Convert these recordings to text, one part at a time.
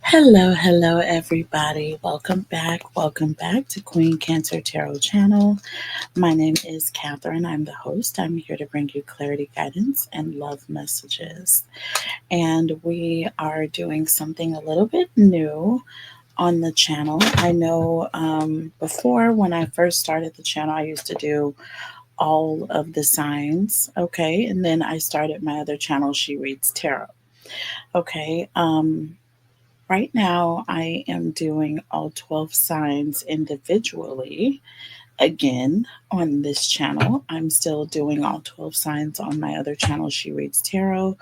Hello, everybody. Welcome back. Welcome back to Queen Cancer Tarot channel. My name is Catherine. I'm the host. I'm here to bring you clarity, guidance, and love messages. And we are doing something a little bit new on the channel. I know before, when I first started the channel, I used to do all of the signs. Okay. And then I started my other channel, She Reads Tarot. Okay. Right now, I am doing all 12 signs individually again on this channel. I'm still doing all 12 signs on my other channel, She Reads Tarot,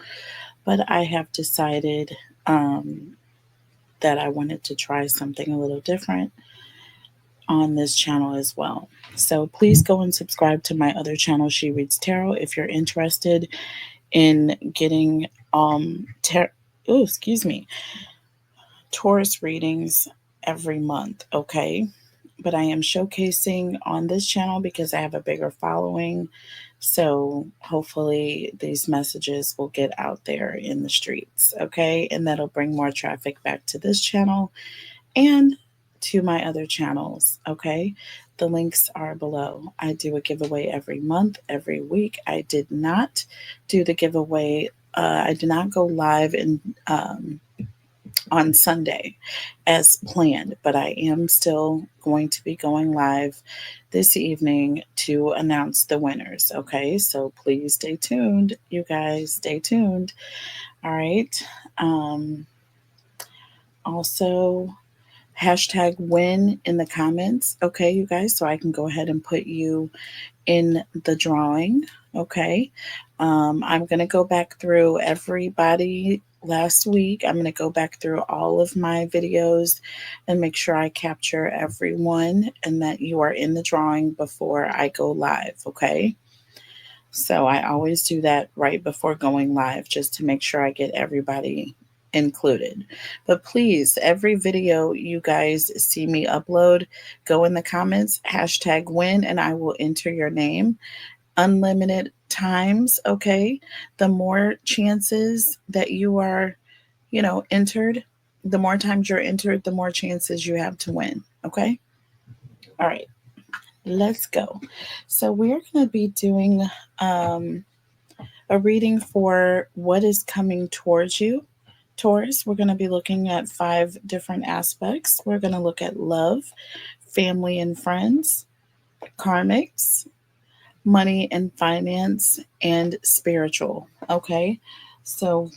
but I have decided that I wanted to try something a little different on this channel as well. So please go and subscribe to my other channel, She Reads Tarot, if you're interested in getting excuse me, Taurus readings every month, okay? But I am showcasing on this channel because I have a bigger following. So hopefully these messages will get out there in the streets, okay? And that'll bring more traffic back to this channel and to my other channels, okay? The links are below. I do a giveaway every month, every week. I did not do the giveaway. I did not go live in on Sunday as planned, but I am still going to be going live this evening to announce the winners. Okay, so please stay tuned, you guys. Stay tuned. All right. Um, Also, hashtag win in the comments. Okay, you guys, so I can go ahead and put you in the drawing. Okay. I'm going to go back through everybody last week. I'm going to go back through all of my videos and make sure I capture everyone and that you are in the drawing before I go live. Okay. So I always do that right before going live just to make sure I get everybody included. But please, every video you guys see me upload, go in the comments, hashtag win, and I will enter your name. Unlimited times, okay? The more chances that you are, entered, the more times you're entered, the more chances you have to win, okay? All right, let's go. So we're going to be doing a reading for what is coming towards you, Taurus. We're going to be looking at 5 different aspects. We're going to look at love, family and friends, karmics, money and finance, and spiritual. Okay, so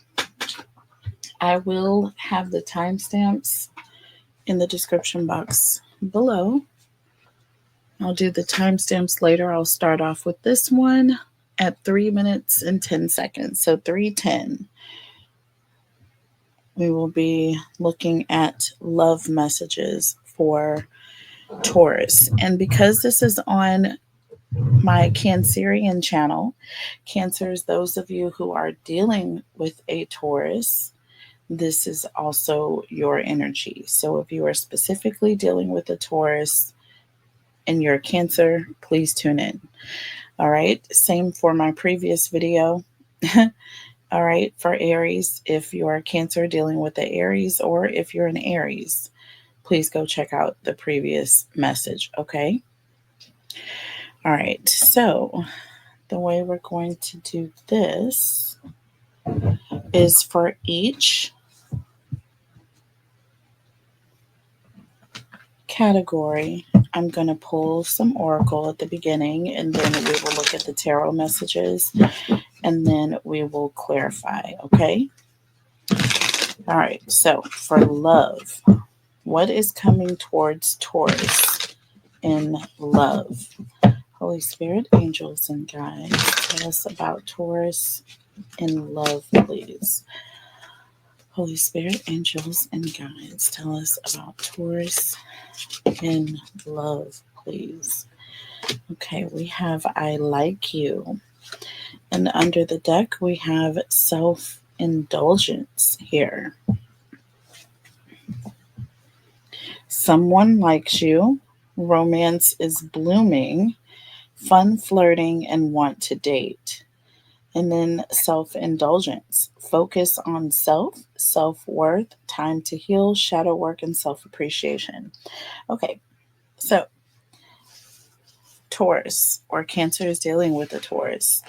I will have the timestamps in the description box below. I'll do the timestamps later. I'll start off with this one at 3 minutes and 10 seconds. So 3:10. We will be looking at love messages for Taurus. And because this is on my Cancerian channel, Cancers, those of you who are dealing with a Taurus, this is also your energy. So if you are specifically dealing with a Taurus and you're a Cancer, please tune in. All right. Same for my previous video. All right. For Aries, if you're a Cancer dealing with the Aries, or if you're an Aries, please go check out the previous message. Okay. All right. So the way we're going to do this is for each category, I'm going to pull some oracle at the beginning, and then we will look at the tarot messages, and then we will clarify. Okay. All right. So for love, what is coming towards Taurus in love? Holy Spirit, angels, and guides, tell us about Taurus in love, please. Holy Spirit, angels, and guides, tell us about Taurus in love, please. Okay, we have I like you. And under the deck, we have self indulgence here. Someone likes you. Romance is blooming. Fun flirting and want to date. And then self-indulgence, focus on self, self-worth, time to heal, shadow work, and self-appreciation. Okay, so Taurus or Cancer is dealing with a Taurus.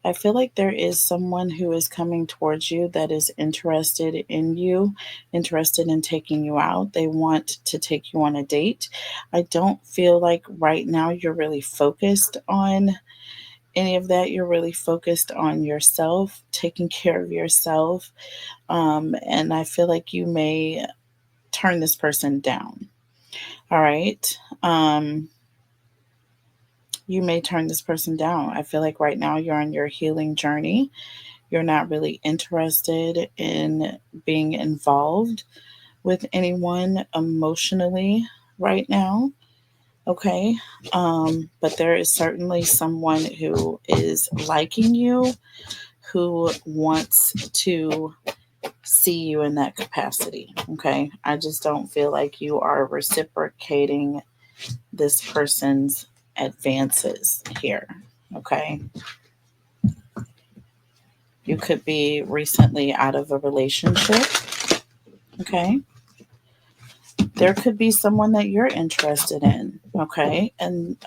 I feel like there is someone who is coming towards you that is interested in you, interested in taking you out. They want to take you on a date. I don't feel like right now you're really focused on any of that. You're really focused on yourself, taking care of yourself. And I feel like you may turn this person down. All right. You may turn this person down. I feel like right now you're on your healing journey. You're not really interested in being involved with anyone emotionally right now. Okay. But there is certainly someone who is liking you, who wants to see you in that capacity. Okay. I just don't feel like you are reciprocating this person's advances here. Okay. You could be recently out of a relationship. Okay. There could be someone that you're interested in. Okay. And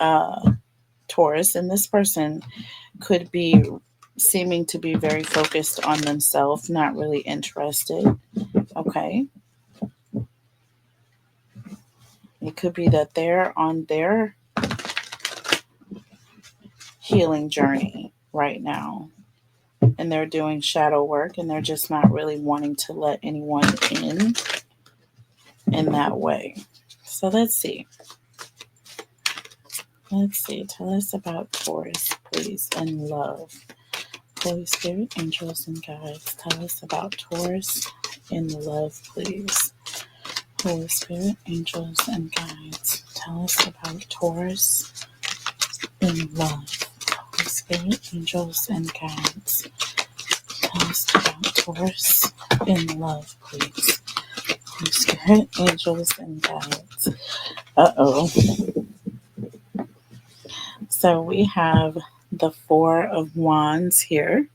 Taurus, and this person could be seeming to be very focused on themselves, not really interested. Okay. It could be that they're on their healing journey right now and they're doing shadow work and they're just not really wanting to let anyone in that way. So let's see. Let's see. Tell us about Taurus, please, and love. Holy Spirit, angels, and guides. Tell us about Taurus in love, please. Holy Spirit, angels, and guides. Tell us about Taurus in love. Holy Spirit, angels, and guides. Tell us about Taurus in love, please. Holy Spirit, angels, and guides. Uh-oh. So we have the Four of Wands here.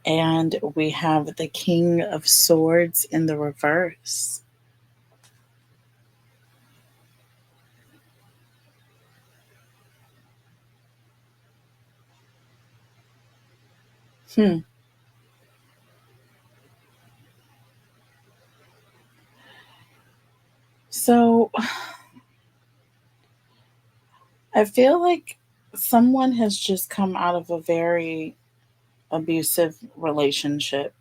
And we have the King of Swords in the reverse. So I feel like someone has just come out of a very abusive relationship.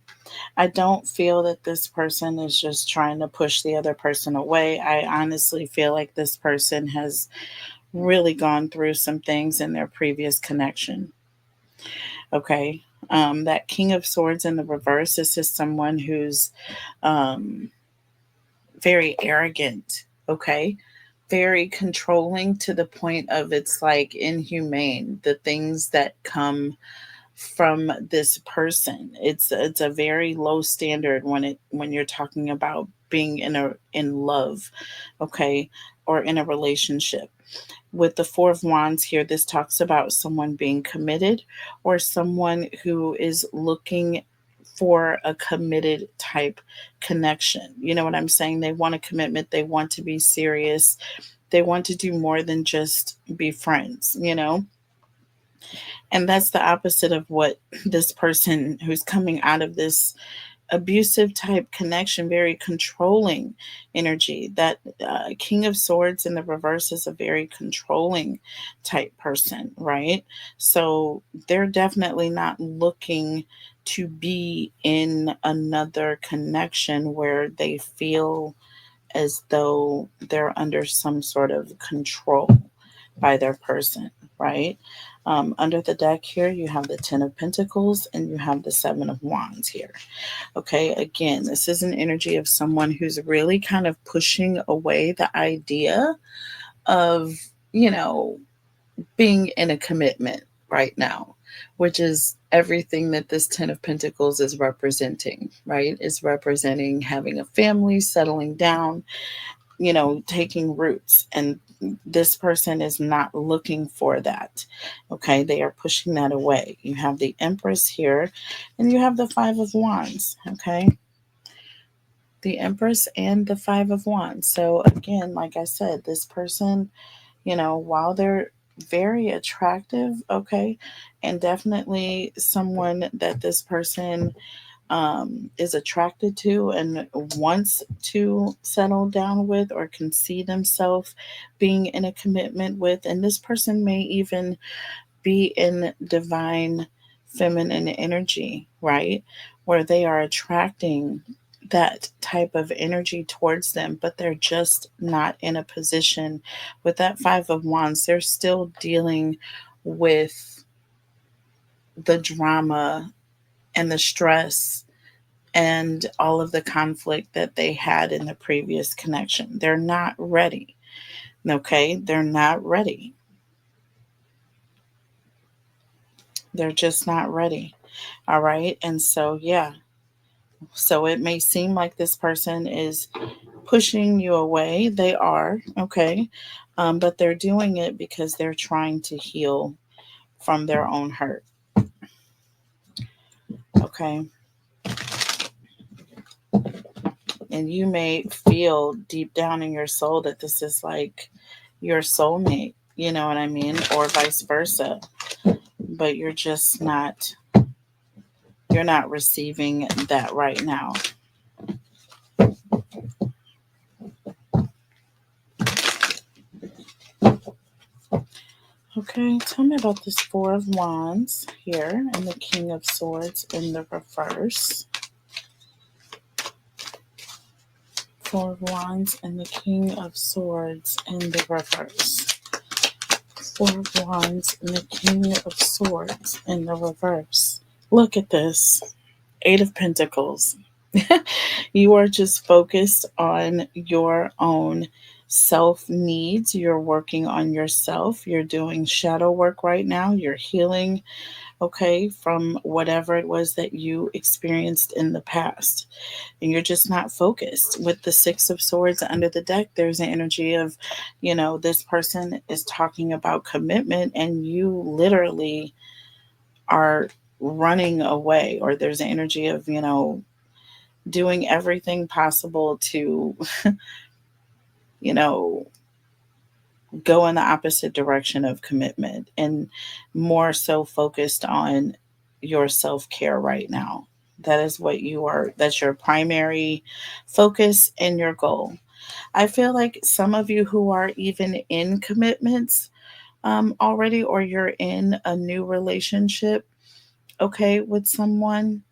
I don't feel that this person is just trying to push the other person away. I honestly feel like this person has really gone through some things in their previous connection. Okay. That King of Swords in the reverse is just someone who's um, very arrogant. Okay. Very controlling to the point of it's like inhumane. The things that come from this person, it's a very low standard when you're talking about being in love, okay, or in a relationship. With the Four of Wands here, this talks about someone being committed or someone who is looking for a committed type connection. You know what I'm saying? They want a commitment, they want to be serious, they want to do more than just be friends, you know? And that's the opposite of what this person who's coming out of this abusive type connection, very controlling energy. That King of Swords in the reverse is a very controlling type person, right? So they're definitely not looking to be in another connection where they feel as though they're under some sort of control by their person, right? Under the deck here, you have the Ten of Pentacles and you have the Seven of Wands here. Okay, again, this is an energy of someone who's really kind of pushing away the idea of, you know, being in a commitment right now, which is everything that this Ten of Pentacles is representing, right? It's representing having a family, settling down, you know, taking roots. And this person is not looking for that. Okay, they are pushing that away. You have the Empress here, and you have the Five of Wands. Okay, the Empress and the Five of Wands. So again, like I said, this person, while they're very attractive, okay, and definitely someone that this person is attracted to and wants to settle down with, or can see themselves being in a commitment with. And this person may even be in divine feminine energy, right? Where they are attracting that type of energy towards them, but they're just not in a position with that Five of Wands. They're still dealing with the drama and the stress and all of the conflict that they had in the previous connection. They're not ready. Okay? They're not ready. They're just not ready. All right? And so, yeah. So it may seem like this person is pushing you away. They are, okay? But they're doing it because they're trying to heal from their own hurt. Okay? And you may feel deep down in your soul that this is like your soulmate, you know what I mean? Or vice versa. But you're not receiving that right now. Okay, tell me about this Four of Wands here and the King of Swords in the reverse. Four of Wands and the King of Swords in the reverse. Four of Wands and the King of Swords in the reverse. Look at this. Eight of Pentacles. You are just focused on your own self needs. You're working on yourself. You're doing shadow work right now. You're healing, okay, from whatever it was that you experienced in the past. And you're just not focused. With the Six of Swords under the deck, there's an energy of, this person is talking about commitment, and you literally are running away, or there's an energy of, doing everything possible to, you know, go in the opposite direction of commitment, and more so focused on your self care right now. That is what you are, that's your primary focus and your goal. I feel like some of you who are even in commitments already, or you're in a new relationship, okay, with someone,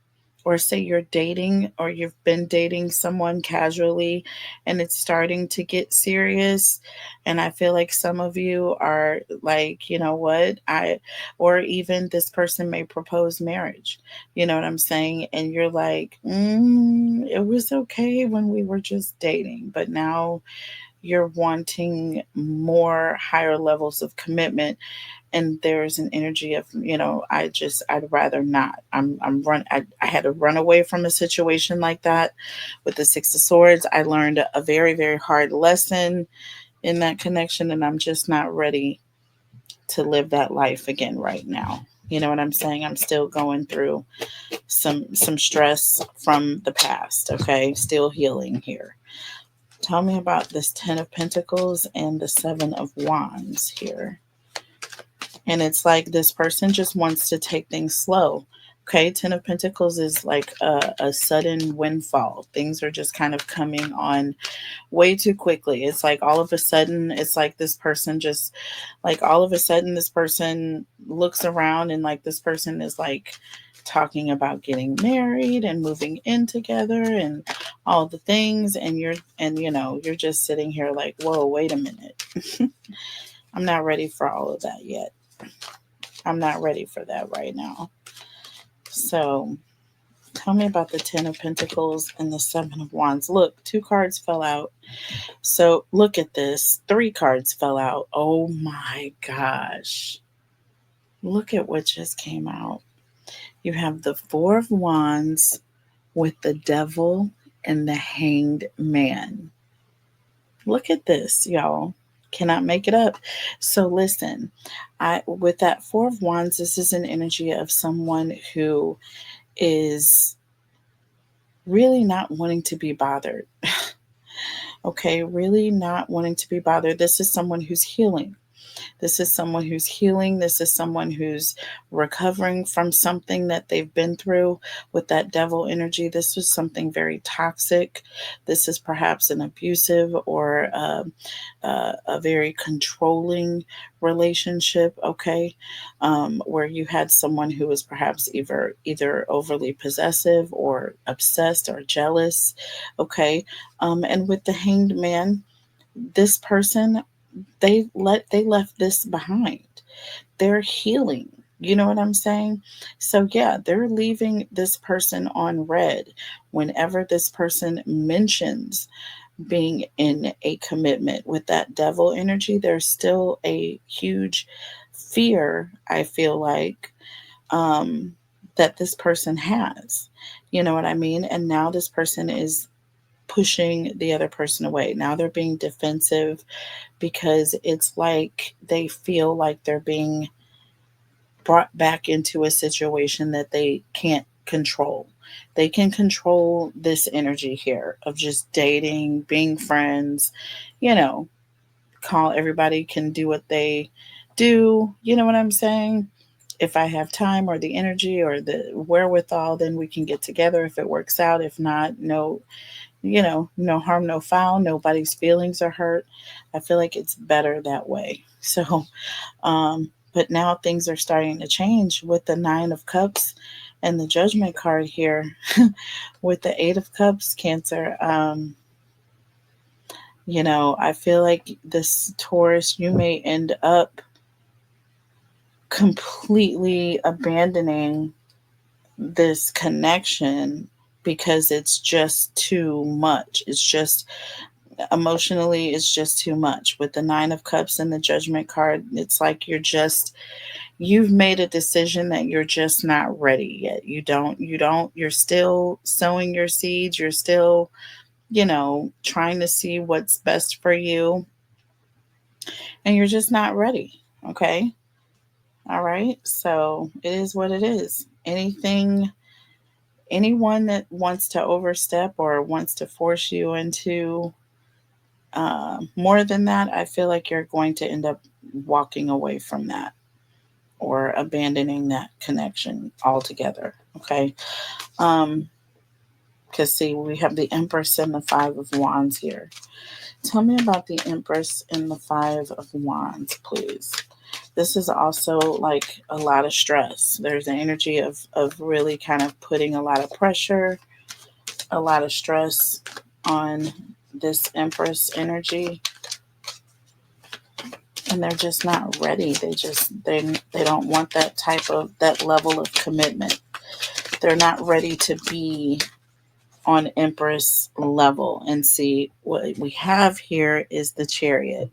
or say you're dating, or you've been dating someone casually and it's starting to get serious. And I feel like some of you are like, you know what, or even this person may propose marriage, you know what I'm saying, and you're like, it was okay when we were just dating, but now you're wanting more higher levels of commitment. And there's an energy of, I'd rather not. I had to run away from a situation like that. With the Six of Swords, I learned a very, very hard lesson in that connection, and I'm just not ready to live that life again right now. You know what I'm saying? I'm still going through some stress from the past. Okay, still healing here. Tell me about this Ten of Pentacles and the Seven of Wands here. And it's like this person just wants to take things slow. Okay, Ten of Pentacles is like a sudden windfall. Things are just kind of coming on way too quickly. It's like all of a sudden, it's like this person just, like all of a sudden, this person looks around, and like this person is like talking about getting married and moving in together and all the things. And you're just sitting here like, whoa, wait a minute. I'm not ready for all of that yet. I'm not ready for that right now. So tell me about the Ten of Pentacles and the Seven of Wands. Look, two cards fell out. So look at this. Three cards fell out. Oh my gosh. Look at what just came out. You have the Four of Wands with the Devil and the Hanged Man. Look at this, y'all. cannot make it up. So listen, with that Four of Wands, this is an energy of someone who is really not wanting to be bothered. Okay, really not wanting to be bothered. This is someone who's healing. This is someone who's healing. This is someone who's recovering from something that they've been through with that devil energy. This was something very toxic. This is perhaps an abusive or a very controlling relationship, okay, where you had someone who was perhaps either overly possessive or obsessed or jealous, okay. And with the Hanged Man, this person, they left this behind. They're healing. You know what I'm saying? So yeah, they're leaving this person on red whenever this person mentions being in a commitment with that devil energy. There's still a huge fear, I feel like, um, that this person has. You know what I mean? And now this person is pushing the other person away. Now they're being defensive because it's like they feel like they're being brought back into a situation that they can't control. They can control this energy here of just dating, being friends, you know, call everybody can do what they do. You know what I'm saying? If I have time or the energy or the wherewithal, then we can get together if it works out. If not, no, no harm, no foul. Nobody's feelings are hurt. I feel like it's better that way. So, but now things are starting to change with the Nine of Cups and the Judgment card here with the Eight of Cups, Cancer. I feel like this Taurus, you may end up completely abandoning this connection because it's just too much. It's just emotionally, it's just too much. With the Nine of Cups and the Judgment card, it's like you've made a decision that you're just not ready yet. You're still sowing your seeds. You're still, trying to see what's best for you, and you're just not ready. Okay. All right. So it is what it is. Anyone that wants to overstep or wants to force you into more than that, I feel like you're going to end up walking away from that or abandoning that connection altogether. Okay. Because see, we have the Empress and the Five of Wands here. Tell me about the Empress and the Five of Wands, please. This is also like a lot of stress. There's an energy of really kind of putting a lot of pressure, a lot of stress on this Empress energy. And they're just not ready. They don't want that level of commitment. They're not ready to be on Empress level. And see, what we have here is the Chariot.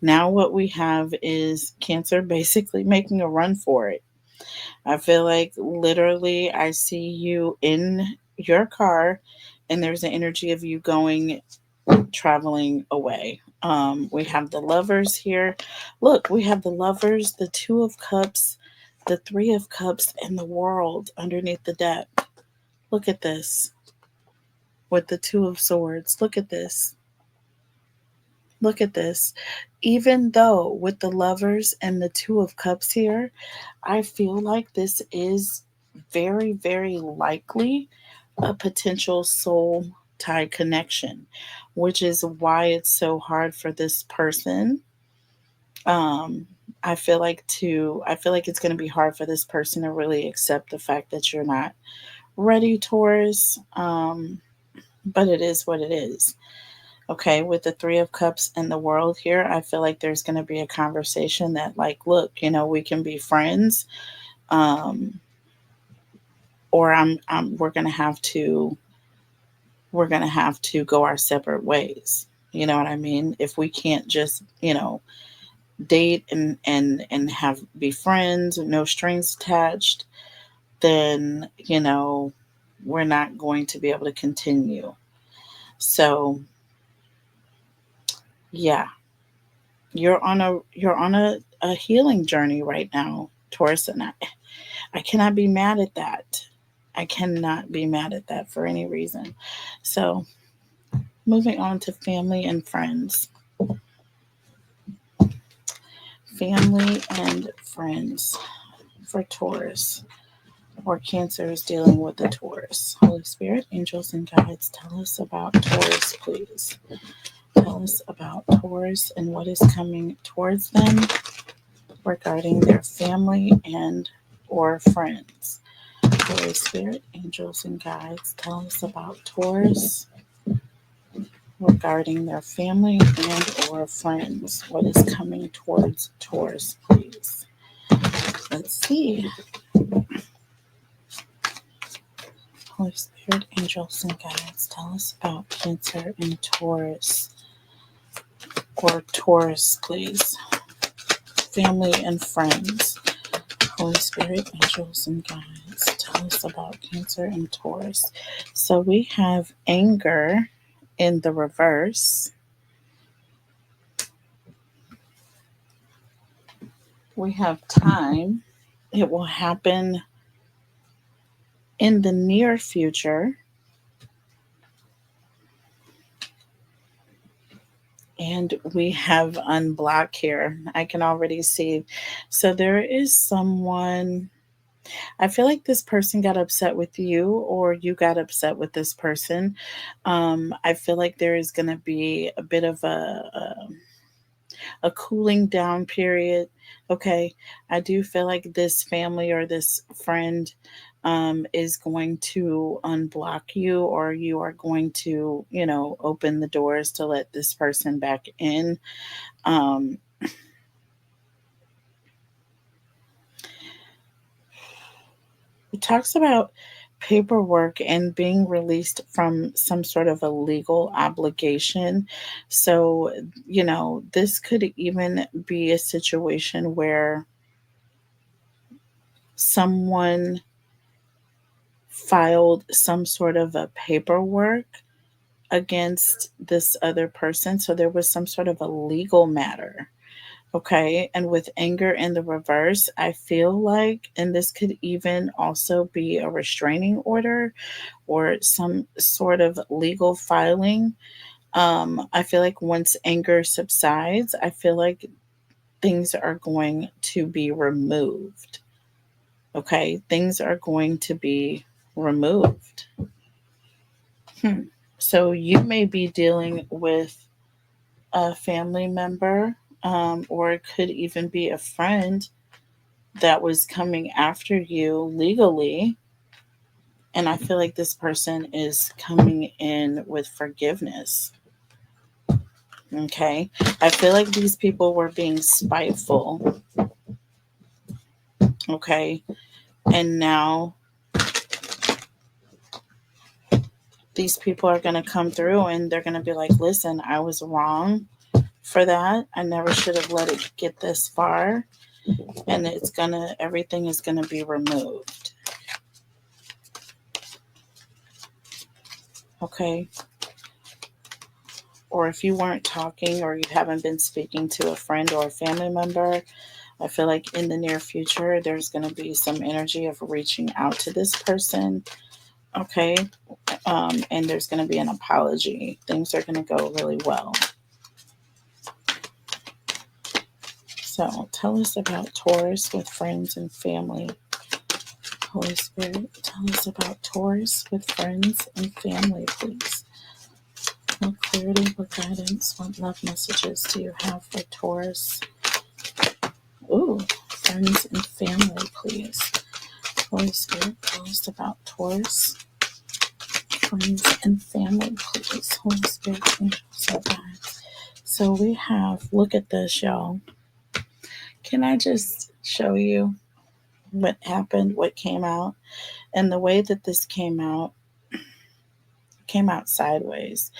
Now what we have is Cancer basically making a run for it. I feel like literally I see you in your car and there's an energy of you traveling away. We have the Lovers here. Look, we have the Lovers, the Two of Cups, the Three of Cups, and the World underneath the deck. Look at this. With the Two of Swords. Look at this. Look at this. Even though with the Lovers and the Two of Cups here, I feel like this is very, very likely a potential soul tie connection, which is why it's so hard for this person. Um, I feel like it's going to be hard for this person to really accept the fact that you're not ready, Taurus. But it is what it is. Okay, with the Three of Cups and the World here, I feel like there's going to be a conversation that, like, look, we can be friends, um, or we're going to have to go our separate ways. You know what I mean? If we can't just, date and have be friends, no strings attached, then, we're not going to be able to continue. So, yeah, You're on a healing journey right now, Taurus, and I cannot be mad at that. I cannot be mad at that for any reason. So, moving on to family and friends. Family and friends for Taurus, or Cancer is dealing with the Taurus. Holy Spirit, angels, and guides, tell us about Taurus, please. Tell us about Taurus and what is coming towards them regarding their family and or friends. Holy Spirit, angels, and guides, tell us about Taurus regarding their family and or friends. What is coming towards Taurus, please? Let's see. Holy Spirit, angels, and guides, tell us about Cancer and Taurus, or Taurus, please. Family and friends. Holy Spirit, angels, and guides, tell us about Cancer and Taurus. So we have anger in the reverse. We have time. It will happen in the near future. And we have unblock here. I can already see. So there is someone. I feel like this person got upset with you, or you got upset with this person. I feel like there is going to be a bit of a cooling down period. Okay. I do feel like this family or this friend is going to unblock you, or you are going to, open the doors to let this person back in. Um, it talks about paperwork and being released from some sort of a legal obligation. So, this could even be a situation where someone filed some sort of a paperwork against this other person. So there was some sort of a legal matter. Okay. And with anger in the reverse, I feel like, and this could even also be a restraining order or some sort of legal filing. I feel like once anger subsides, I feel like things are going to be removed. Okay. Things are going to be removed. So you may be dealing with a family member, or it could even be a friend that was coming after you legally. And I feel like this person is coming in with forgiveness. Okay. I feel like these people were being spiteful. Okay. And now these people are going to come through and they're going to be like, listen, I was wrong for that. I never should have let it get this far. And everything is gonna be removed. Okay. Or if you weren't talking, or you haven't been speaking to a friend or a family member, I feel like in the near future there's going to be some energy of reaching out to this person. Okay. And there's going to be an apology. Things are going to go really well. So tell us about Taurus with friends and family. Holy Spirit, tell us about Taurus with friends and family, please. What clarity, what guidance, what love messages do you have for Taurus? Ooh, friends and family, please. Holy Spirit, tell us about Taurus. Friends and family, please. Holy Spirit, angels and guides. So we have, look at this, y'all. Can I just show you what happened, what came out? And the way that this came out sideways.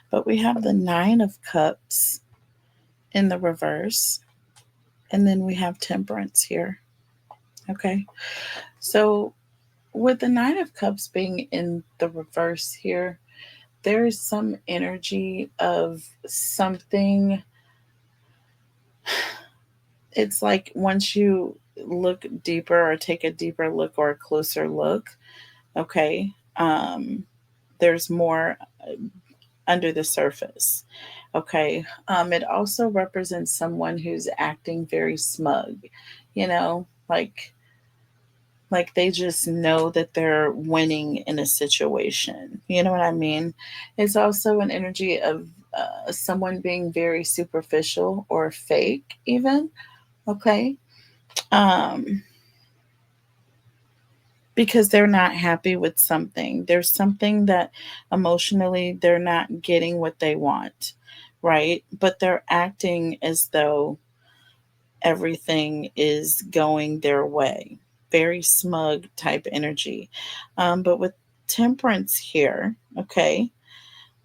But we have the Nine of Cups in the reverse. And then we have Temperance here. Okay. So with the Nine of Cups being in the reverse here, there is some energy of something it's like once you look deeper or take a deeper look or a closer look, okay, there's more under the surface. Okay. It also represents someone who's acting very smug, you know, like they just know that they're winning in a situation. You know what I mean? It's also an energy of someone being very superficial or fake, even. Okay. Um, because they're not happy with something. There's something that emotionally they're not getting what they want, right? But they're acting as though everything is going their way. Very smug type energy. But with temperance here, okay,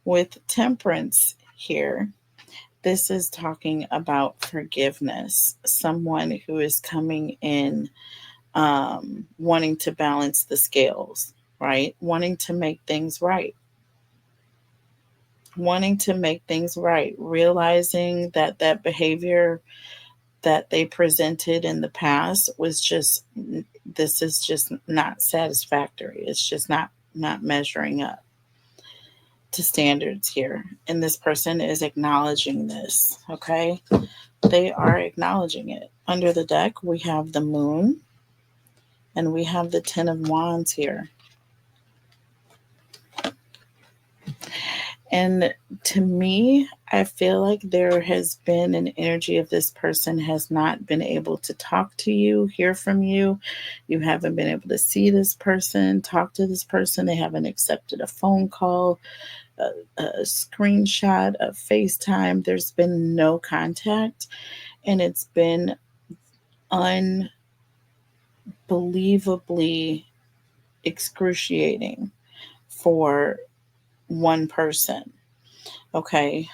with temperance here, this is talking about forgiveness. Someone who is coming in wanting to balance the scales, right? Wanting to make things right. Wanting to make things right. Realizing that that behavior that they presented in the past was just, this is just not satisfactory. It's just not measuring up to standards here. And this person is acknowledging this, okay? They are acknowledging it. Under the deck, we have the moon and we have the 10 of wands here. And to me, I feel like there has been an energy of this person has not been able to talk to you, hear from you. You haven't been able to see this person, talk to this person. They haven't accepted a phone call, a screenshot, a FaceTime. There's been no contact, and it's been unbelievably excruciating for one person. Okay.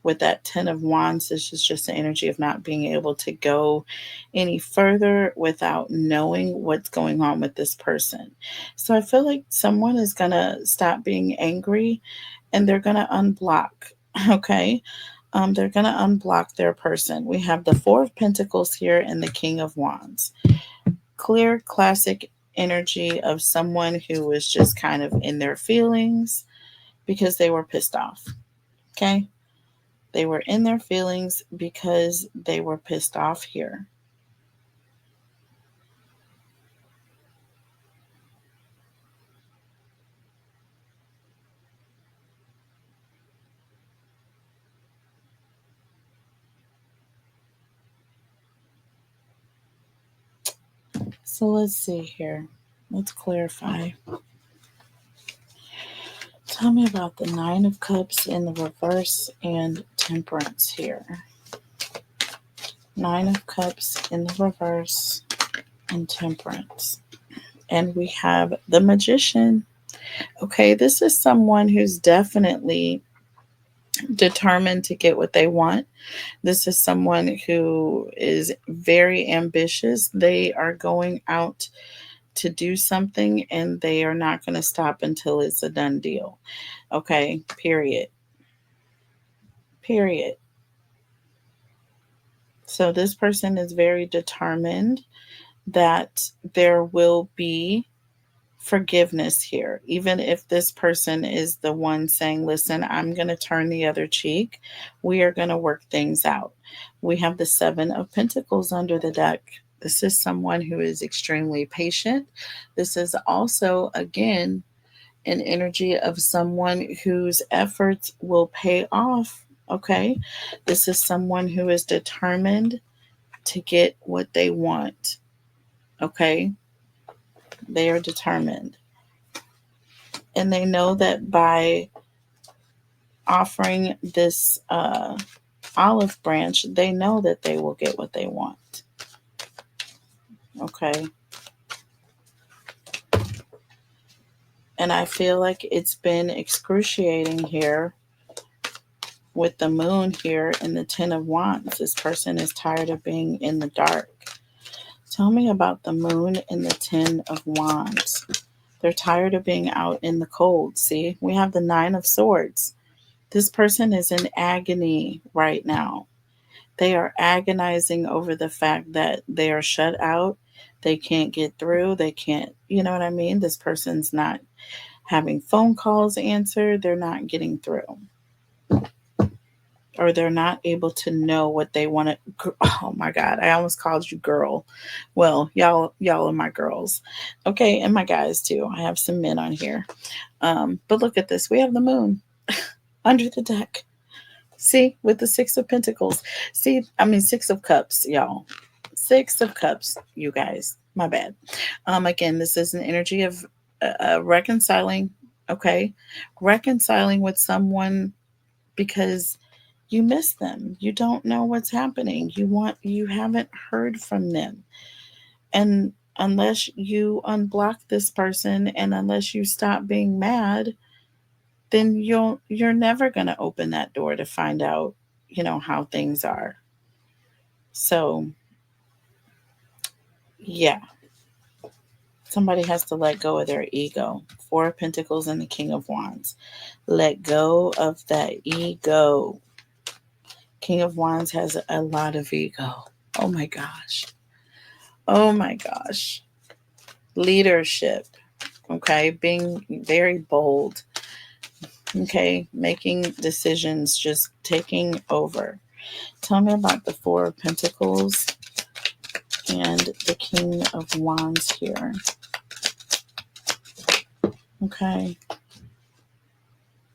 With that 10 of wands, this is just the energy of not being able to go any further without knowing what's going on with this person. So I feel like someone is going to stop being angry and they're going to unblock. Okay. They're going to unblock their person. We have the 4 of pentacles here and the king of wands. Clear, classic energy of someone who was just kind of in their feelings because they were pissed off. Okay. They were in their feelings because they were pissed off here. So let's see here. Let's clarify. Tell me about the 9 of cups in the reverse and temperance here. 9 of cups in the reverse and temperance. And we have the magician. Okay, this is someone who's definitely determined to get what they want. This is someone who is very ambitious. They are going out to do something and they are not going to stop until it's a done deal. Okay, period. Period. So this person is very determined that there will be forgiveness here. Even if this person is the one saying, listen, I'm going to turn the other cheek, we are going to work things out. We have the 7 of pentacles under the deck. This is someone who is extremely patient. This is also, again, an energy of someone whose efforts will pay off. Okay. This is someone who is determined to get what they want. Okay. They are determined. And they know that by offering this olive branch, they know that they will get what they want. Okay. And I feel like it's been excruciating here with the moon here and the 10 of wands. This person is tired of being in the dark. Tell me about the moon and the 10 of wands. They're tired of being out in the cold. See, we have the 9 of swords. This person is in agony right now. They are agonizing over the fact that they are shut out. They can't get through. They can't, you know what I mean? This person's not having phone calls answered. They're not getting through. Or they're not able to know what they want to. Oh my God, I almost called you girl. Well, y'all are my girls. Okay, and my guys too. I have some men on here. But look at this. We have the moon under the deck. See, with the Six of Pentacles. See, I mean, Six of Cups, y'all. Six of Cups, you guys. My bad. Again, this is an energy of reconciling, okay? Reconciling with someone because you miss them. You don't know what's happening. You haven't heard from them. And unless you unblock this person and unless you stop being mad, then you're never going to open that door to find out, how things are. So, yeah, somebody has to let go of their ego. Four of Pentacles and the King of Wands. Let go of that ego. King of Wands has a lot of ego. Oh my gosh. Oh my gosh. Leadership. Okay. Being very bold. Okay. Making decisions, just taking over. Tell me about the Four of Pentacles and the King of Wands here. Okay.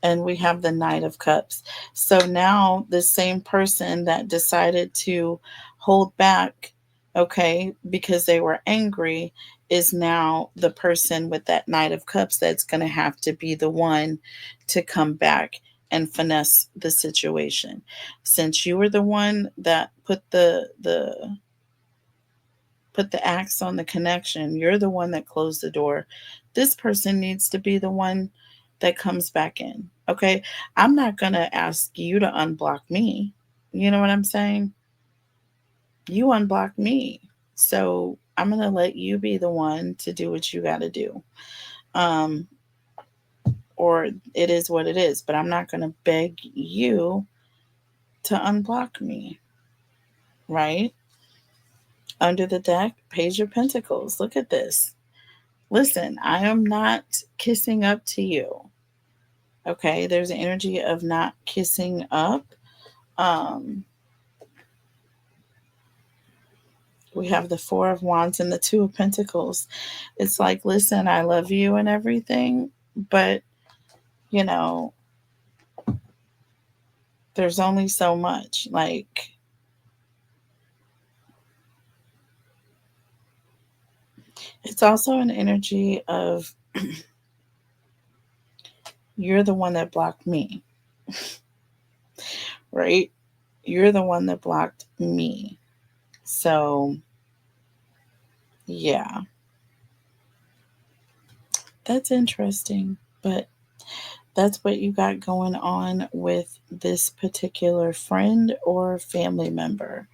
And we have the Knight of Cups. So now the same person that decided to hold back, okay, because they were angry, is now the person with that Knight of Cups that's going to have to be the one to come back and finesse the situation. Since you were the one that put the axe on the connection, you're the one that closed the door. This person needs to be the one that comes back in. Okay. I'm not going to ask you to unblock me. You know what I'm saying? You unblock me. So I'm going to let you be the one to do what you got to do. Um, or it is what it is, but I'm not going to beg you to unblock me. Right? Under the deck, Page of Pentacles. Look at this. Listen, I am not kissing up to you. Okay, there's an energy of not kissing up. Um, we have the Four of Wands and the Two of Pentacles. It's like, listen, I love you and everything, but you know, there's only so much. Like, it's also an energy of you're the one that blocked me, right? You're the one that blocked me. So, yeah, that's interesting. But that's what you got going on with this particular friend or family member.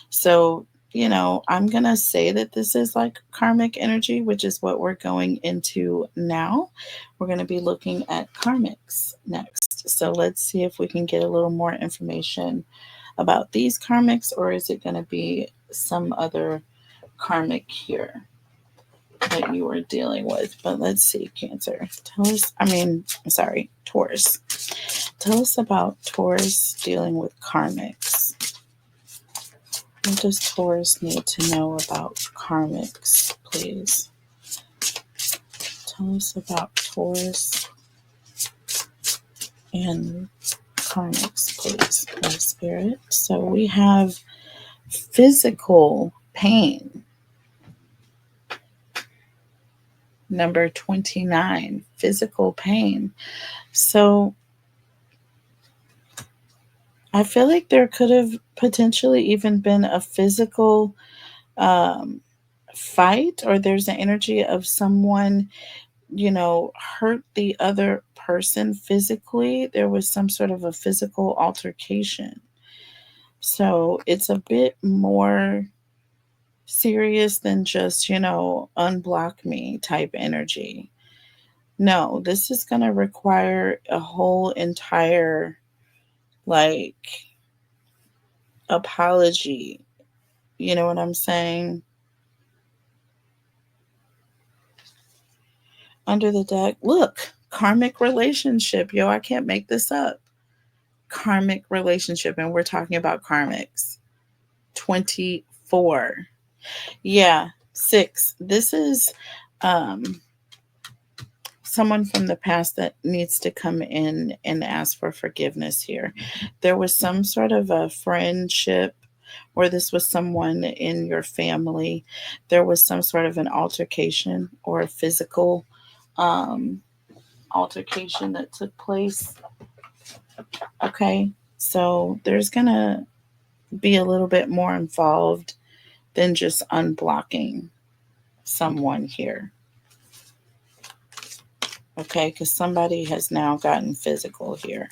So, I'm going to say that this is like karmic energy, which is what we're going into now. We're going to be looking at karmics next. So, let's see if we can get a little more information about these karmics, or is it going to be some other karmic here that you are dealing with? But let's see, Cancer. Tell us, sorry, Taurus. Tell us about Taurus dealing with karmics. What does Taurus need to know about karmics, please? Tell us about Taurus and karmics, please, by Spirit. So we have physical pain. Number 29, physical pain. So I feel like there could have potentially even been a physical fight, or there's an energy of someone, hurt the other person physically. There was some sort of a physical altercation. So it's a bit more serious than just, unblock me type energy. No, this is going to require a whole entire, like, apology. You know what I'm saying? Under the deck, look, karmic relationship. Yo, I can't make this up. Karmic relationship. And we're talking about karmics. 24. Yeah, 6. This is someone from the past that needs to come in and ask for forgiveness here. There was some sort of a friendship, or this was someone in your family. There was some sort of an altercation or a physical um, altercation that took place. Okay, so there's going to be a little bit more involved than just unblocking someone here. Okay, because somebody has now gotten physical here.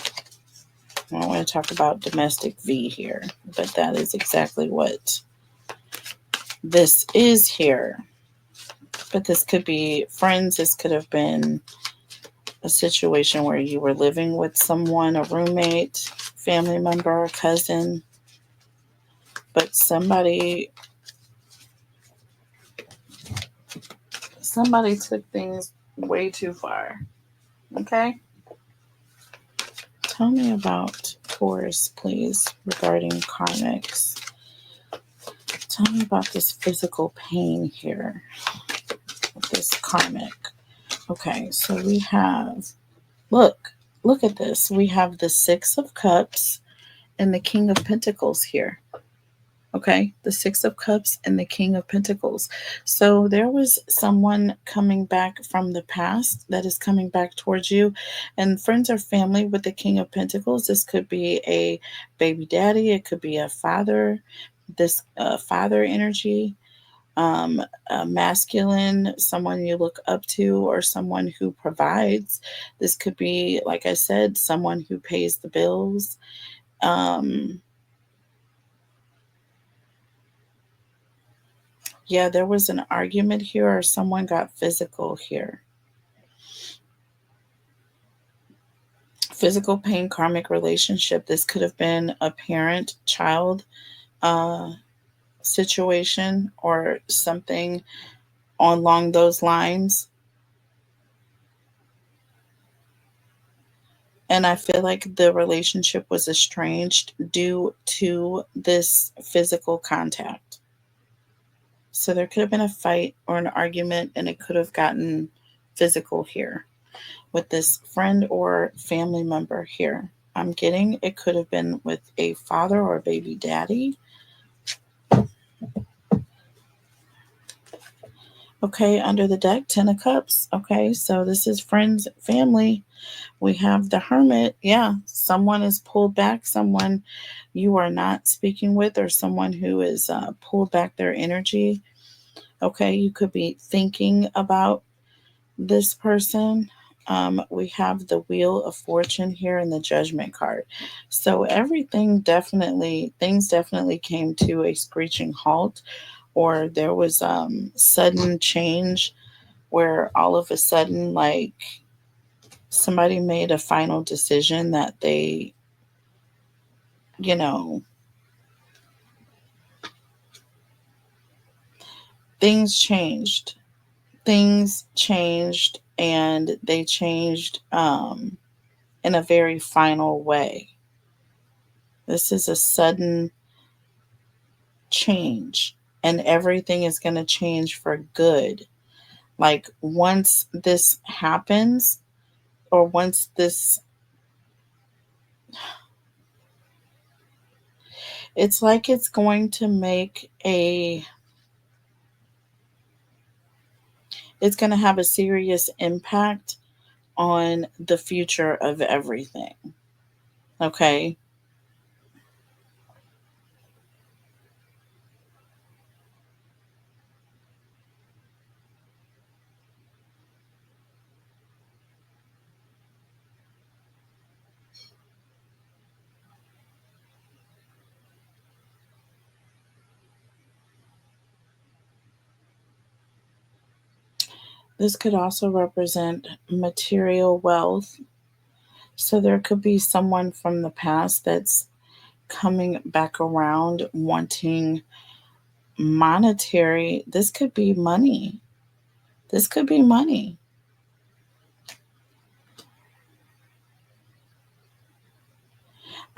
I don't want to talk about domestic V here, but that is exactly what this is here. But this could be friends. This could have been a situation where you were living with someone, a roommate, family member, a cousin. But somebody took things way too far. Okay? Tell me about Taurus, please, regarding karmics. Tell me about this physical pain here with this karmic. Okay, so we have, look at this. We have the 6 of Cups and the King of Pentacles here. Okay, the 6 of Cups and the King of Pentacles. So there was someone coming back from the past that is coming back towards you. And friends or family with the King of Pentacles. This could be a baby daddy. It could be a father. This father energy. A masculine, someone you look up to, or someone who provides. This could be, like I said, someone who pays the bills. Yeah, there was an argument here, or someone got physical here. Physical pain, karmic relationship. This could have been a parent-child situation or something along those lines. And I feel like the relationship was estranged due to this physical contact. So there could have been a fight or an argument, and it could have gotten physical here with this friend or family member here. I'm getting it could have been with a father or a baby daddy. Okay, under the deck, 10 of Cups. Okay, so this is friends, family. We have the Hermit. Yeah, someone is pulled back, someone you are not speaking with, or someone who is pulled back their energy. Okay, you could be thinking about this person. We have the Wheel of Fortune here and the Judgment card. So things definitely came to a screeching halt, or there was sudden change where all of a sudden, like, somebody made a final decision that they, you know, things changed. Things changed, and they changed in a very final way. This is a sudden change, and everything is going to change for good. Like, once this happens, or once this, it's like it's going to make it's going to have a serious impact on the future of everything. Okay. This could also represent material wealth. So there could be someone from the past that's coming back around wanting monetary. This could be money. This could be money.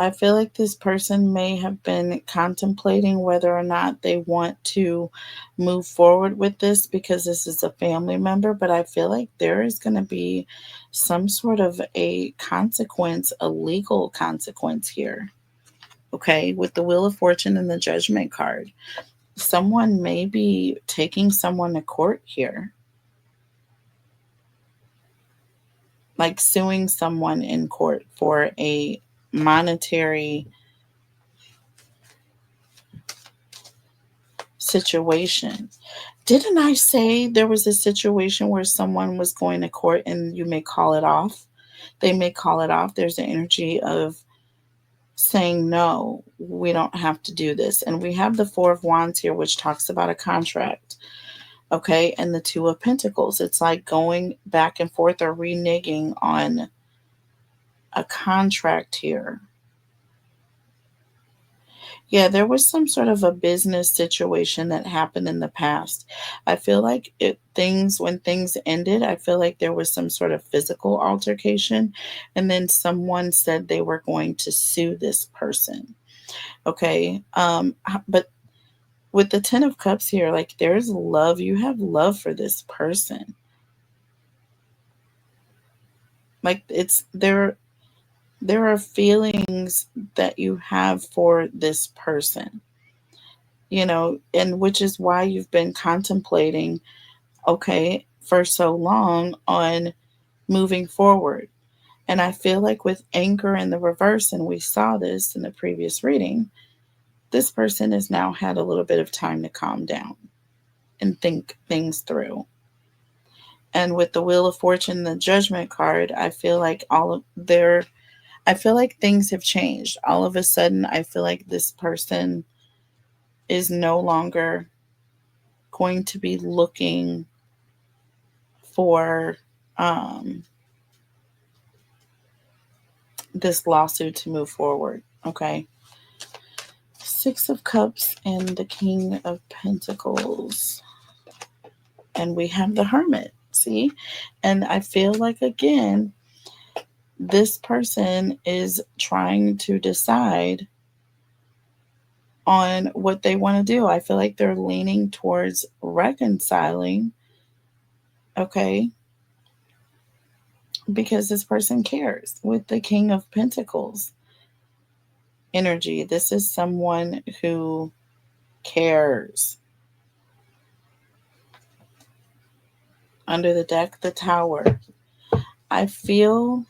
I feel like this person may have been contemplating whether or not they want to move forward with this because this is a family member, but I feel like there is going to be some sort of a consequence, a legal consequence here. Okay, with the Wheel of Fortune and the Judgment card, someone may be taking someone to court here, like suing someone in court for a monetary situation. Didn't I say there was a situation where someone was going to court and you may call it off? They may call it off. There's an energy of saying, no, we don't have to do this. And we have the Four of Wands here, which talks about a contract. Okay. And the Two of Pentacles. It's like going back and forth or reneging on a contract here. Yeah, there was some sort of a business situation that happened in the past. I feel like when things ended, I feel like there was some sort of physical altercation, and then someone said they were going to sue this person. Okay. But with the Ten of Cups here, like there's love. You have love for this person. Like there are feelings that you have for this person, and which is why you've been contemplating, okay, for so long on moving forward. And I feel like with anger in the reverse, and we saw this in the previous reading, this person has now had a little bit of time to calm down and think things through. And with the Wheel of Fortune, the Judgment card, I feel like I feel like things have changed. All of a sudden, I feel like this person is no longer going to be looking for this lawsuit to move forward. Okay. Six of Cups and the King of Pentacles. And we have the Hermit. See? And I feel like, again, this person is trying to decide on what they want to do. I feel like they're leaning towards reconciling. Okay. Because this person cares. With the King of Pentacles energy, this is someone who cares. Under the deck, the Tower. I feel,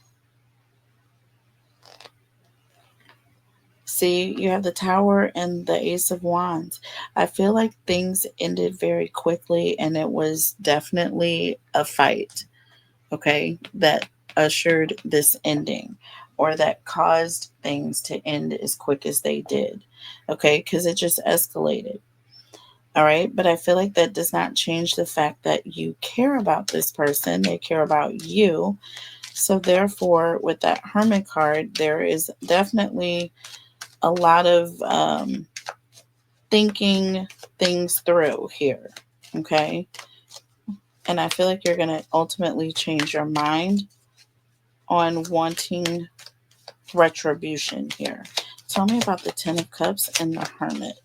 see, you have the Tower and the Ace of Wands. I feel like things ended very quickly and it was definitely a fight, okay, that ushered this ending or that caused things to end as quick as they did, okay, because it just escalated. All right. But I feel like that does not change the fact that you care about this person. They care about you. So, therefore, with that Hermit card, there is definitely a lot of thinking things through here. Okay. And I feel like you're going to ultimately change your mind on wanting retribution here. Tell me about the Ten of Cups and the Hermit.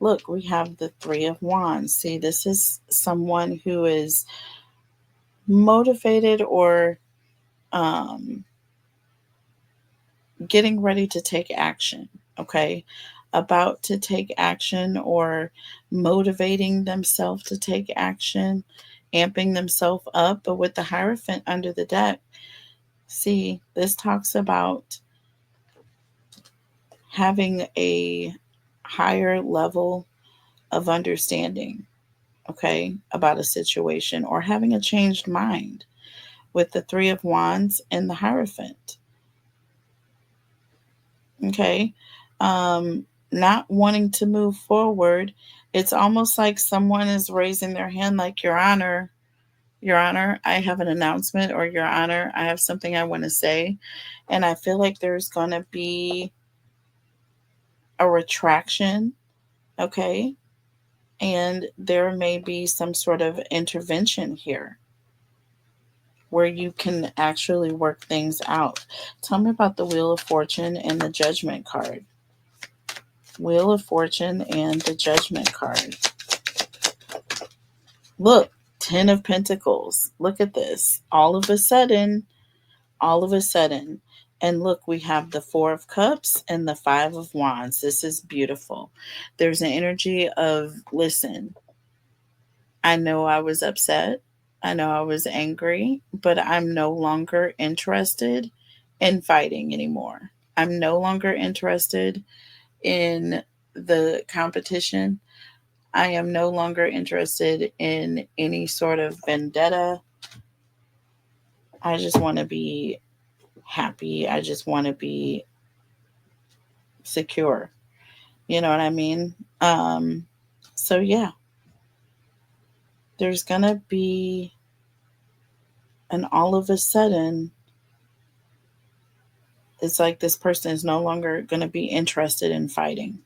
Look, we have the Three of Wands. See, this is someone who is motivated or um, getting ready to take action, okay? About to take action or motivating themselves to take action, amping themselves up. But with the Hierophant under the deck, see, this talks about having a higher level of understanding, okay, about a situation or having a changed mind with the Three of Wands and the Hierophant. Okay. Not wanting to move forward. It's almost like someone is raising their hand, like, Your Honor, I have an announcement, or Your Honor, I have something I want to say. And I feel like there's going to be a retraction, okay? And there may be some sort of intervention here where you can actually work things out. Tell me about the Wheel of Fortune and the Judgment card. Wheel of Fortune and the Judgment card. Look, 10 of Pentacles. Look at this. All of a sudden, and look, we have the Four of Cups and the Five of Wands. This is beautiful. There's an energy of, listen, I know I was upset. I know I was angry, but I'm no longer interested in fighting anymore. I'm no longer interested in the competition. I am no longer interested in any sort of vendetta. I just want to be happy. I just want to be secure. You know what I mean? So yeah, there's going to be an all of a sudden, it's like this person is no longer going to be interested in fighting.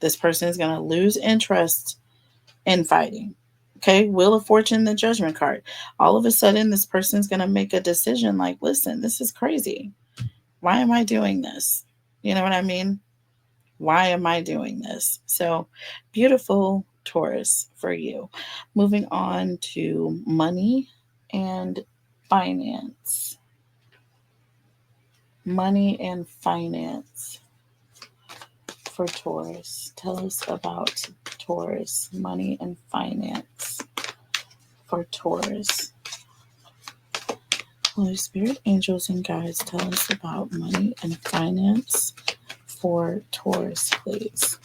This person is going to lose interest in fighting. Okay, Wheel of Fortune, the Judgment card. All of a sudden, this person's going to make a decision like, listen, this is crazy. Why am I doing this? You know what I mean? Why am I doing this? So beautiful, Taurus, for you. Moving on to money and finance. Money and finance for Taurus. Tell us about Taurus, money and finance for Taurus. Holy Spirit, angels, and guides, tell us about money and finance for Taurus, please.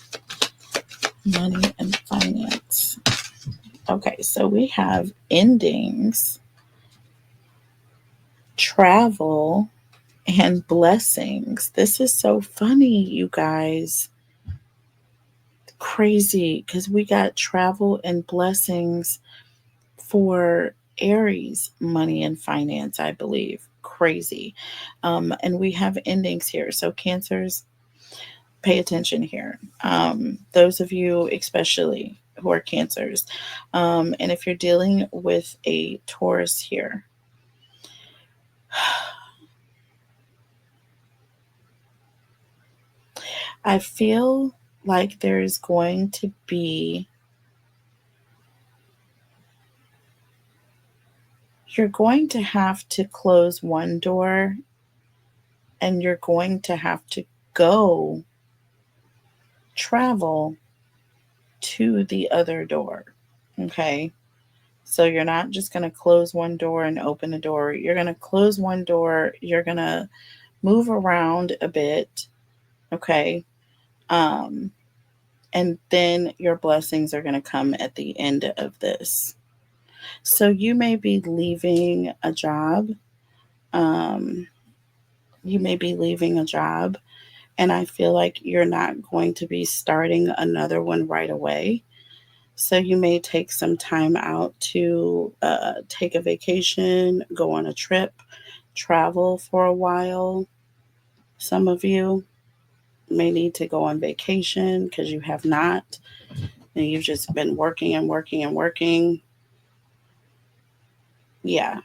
Money and finance. Okay, so we have endings, travel, and blessings. This is so funny, you guys. Crazy, because we got travel and blessings for Aries, money and finance, I believe. Crazy. And we have endings here. So Cancers, pay attention here. Those of you especially who are Cancers. And if you're dealing with a Taurus here, I feel like there's going to be, you're going to have to close one door and you're going to have to go travel to the other door. Okay. So you're not just going to close one door and open a door. You're going to close one door. You're going to move around a bit. Okay. And then your blessings are going to come at the end of this. So you may be leaving a job. You may be leaving a job, and I feel like you're not going to be starting another one right away. So you may take some time out to take a vacation, go on a trip, travel for a while. Some of you may need to go on vacation because you have not, and you've just been working and working and working. Yeah.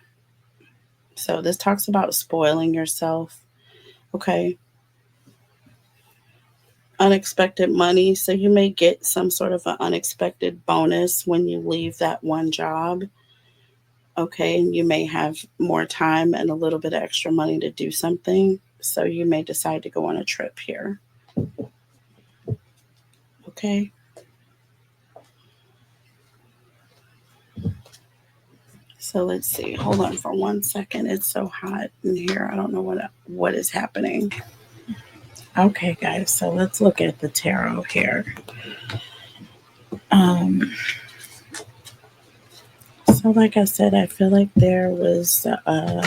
So this talks about spoiling yourself. Okay. Unexpected money. So you may get some sort of an unexpected bonus when you leave that one job. Okay. And you may have more time and a little bit of extra money to do something. So you may decide to go on a trip here. Okay. So let's see. Hold on for 1 second. It's so hot in here. I don't know what is happening. Okay, guys. So let's look at the tarot here. So like I said, I feel like there was a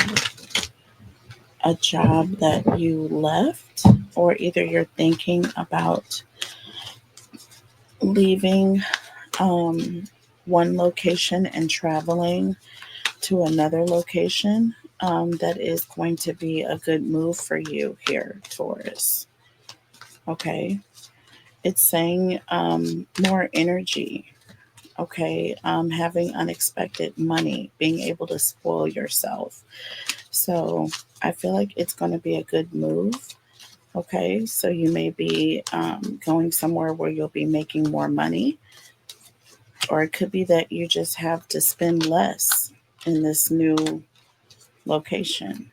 job that you left, or either you're thinking about leaving one location and traveling to another location. That is going to be a good move for you here, Taurus. Okay. It's saying more energy. Okay, having unexpected money, being able to spoil yourself. So I feel like it's going to be a good move. Okay, so you may be going somewhere where you'll be making more money, or it could be that you just have to spend less in this new location.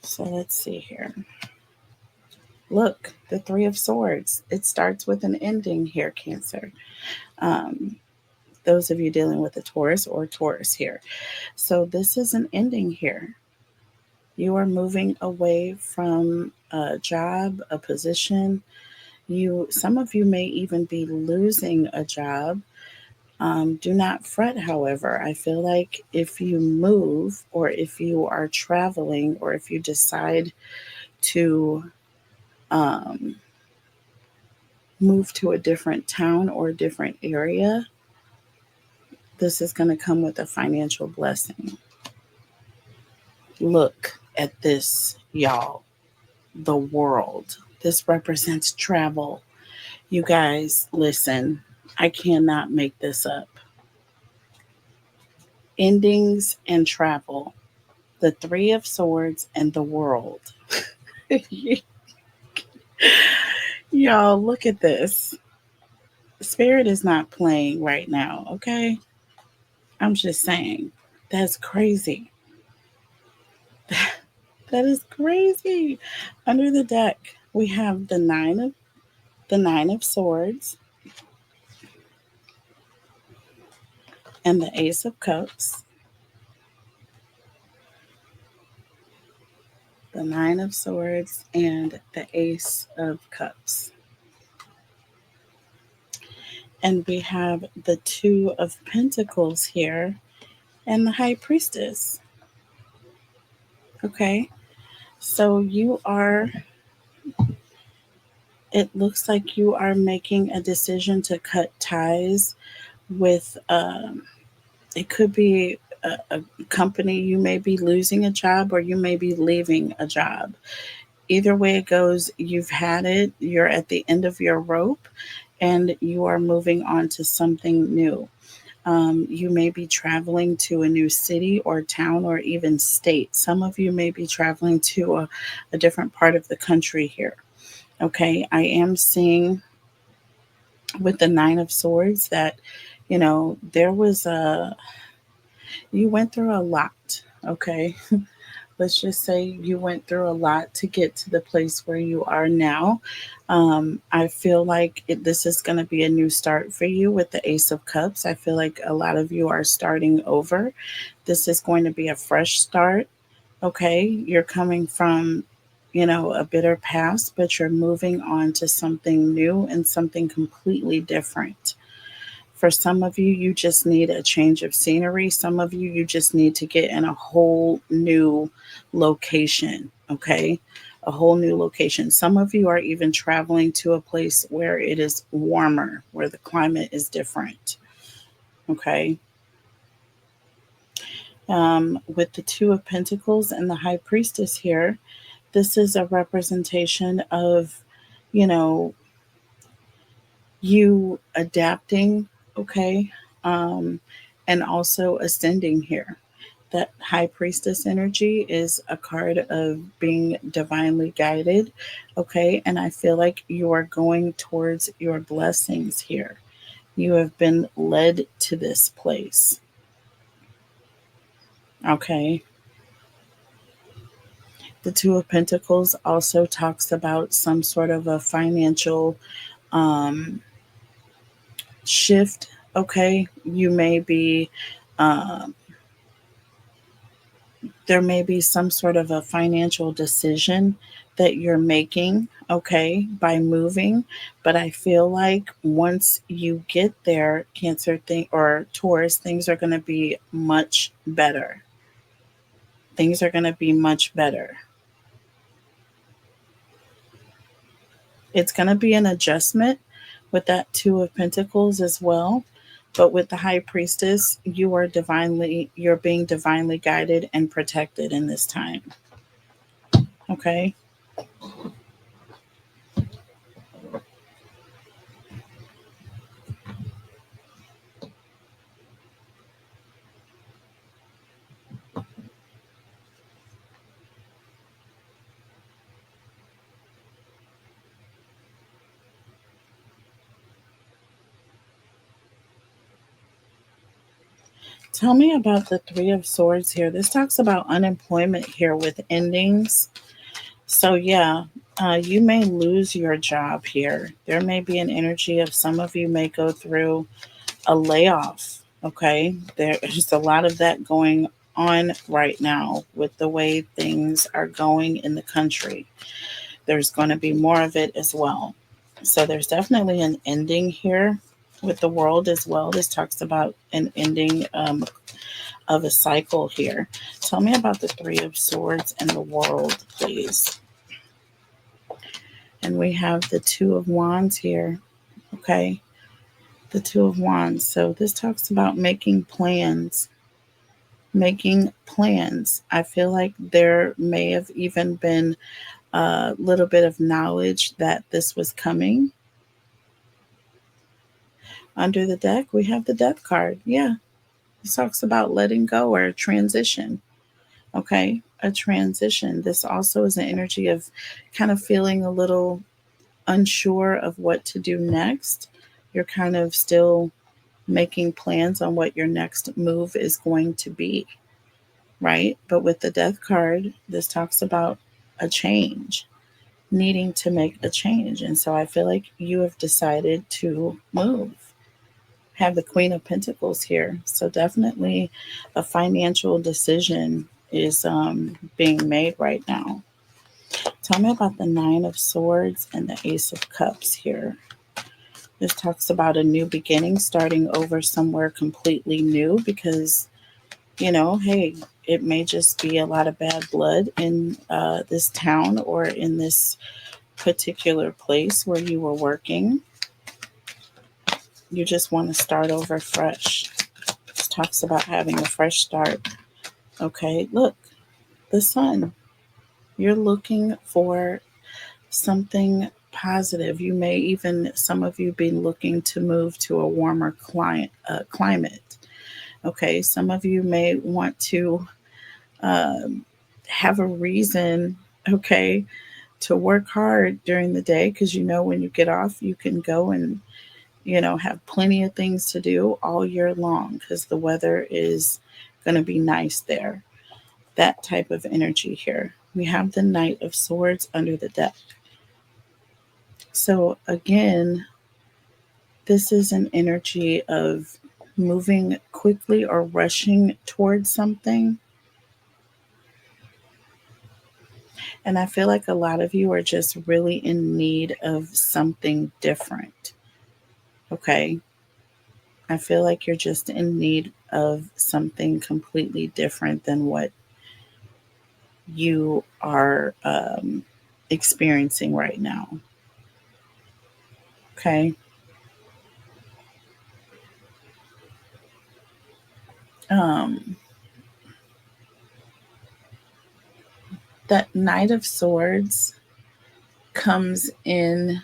So let's see here. Look, the Three of Swords. It starts with an ending here, Cancer. Um, those of you dealing with a Taurus or Taurus here. So this is an ending here. You are moving away from a job, a position. Some of you may even be losing a job. Do not fret, however. I feel like if you move, or if you are traveling, or if you decide to um, move to a different town or a different area, this is going to come with a financial blessing. Look at this, y'all. The world. This represents travel. You guys, listen, I cannot make this up. Endings and travel. The Three of Swords and the world. Y'all, look at this. Spirit is not playing right now, okay? I'm just saying. That's crazy. That is crazy. Under the deck, we have the Nine of Swords and the Ace of Cups. The Nine of Swords and the Ace of Cups. And we have the Two of Pentacles here and the High Priestess. Okay, so it looks like you are making a decision to cut ties with, it could be a company. You may be losing a job, or you may be leaving a job. Either way it goes, you've had it, you're at the end of your rope, and you are moving on to something new. You may be traveling to a new city or town or even state. Some of you may be traveling to a different part of the country here. Okay, I am seeing with the Nine of Swords that, you went through a lot. Okay, let's just say you went through a lot to get to the place where you are now. I feel like this is going to be a new start for you with the Ace of Cups. I feel like a lot of you are starting over. This is going to be a fresh start. Okay, you're coming from, a bitter past, but you're moving on to something new and something completely different. For some of you, you just need a change of scenery. Some of you, you just need to get in a whole new location, okay? A whole new location. Some of you are even traveling to a place where it is warmer, where the climate is different, okay? With the Two of Pentacles and the High Priestess here, this is a representation of, you know, you adapting, okay, and also ascending here. That High Priestess energy is a card of being divinely guided, okay, and I feel like you are going towards your blessings here. You have been led to this place, okay. The Two of Pentacles also talks about some sort of a financial um, shift, okay. You may be um, there may be some sort of a financial decision that you're making, okay, by moving. But I feel like once you get there, Cancer thing or Taurus, things are going to be much better. Things are going to be much better. It's going to be an adjustment with that Two of Pentacles as well. But with the High Priestess, you're being divinely guided and protected in this time. Okay. Tell me about the Three of Swords here. This talks about unemployment here with endings. So, yeah, you may lose your job here. There may be an energy of some of you may go through a layoff. Okay. There's a lot of that going on right now with the way things are going in the country. There's going to be more of it as well. So, there's definitely an ending here with the world as well. This talks about an ending of a cycle here. Tell me about the Three of Swords and the world, please. And we have the Two of Wands here. Okay. The Two of Wands. So this talks about making plans. Making plans. I feel like there may have even been a little bit of knowledge that this was coming. Under the deck, we have the Death card. Yeah. It talks about letting go or transition. Okay. A transition. This also is an energy of kind of feeling a little unsure of what to do next. You're kind of still making plans on what your next move is going to be, right? But with the Death card, this talks about a change, needing to make a change. And so I feel like you have decided to move. Have the Queen of Pentacles here. So definitely a financial decision is being made right now. Tell me about the Nine of Swords and the Ace of Cups here. This talks about a new beginning, starting over somewhere completely new because, hey, it may just be a lot of bad blood in this town or in this particular place where you were working. You just want to start over fresh. This talks about having a fresh start. Okay, look, the Sun. You're looking for something positive. You may even, some of you, be looking to move to a warmer climate. Okay, some of you may want to have a reason, okay, to work hard during the day because when you get off, you can go and have plenty of things to do all year long because the weather is going to be nice there. That type of energy here. We have the Knight of Swords under the deck. So again, this is an energy of moving quickly or rushing towards something. And I feel like a lot of you are just really in need of something different. Okay. I feel like you're just in need of something completely different than what you are experiencing right now. Okay. That Knight of Swords comes in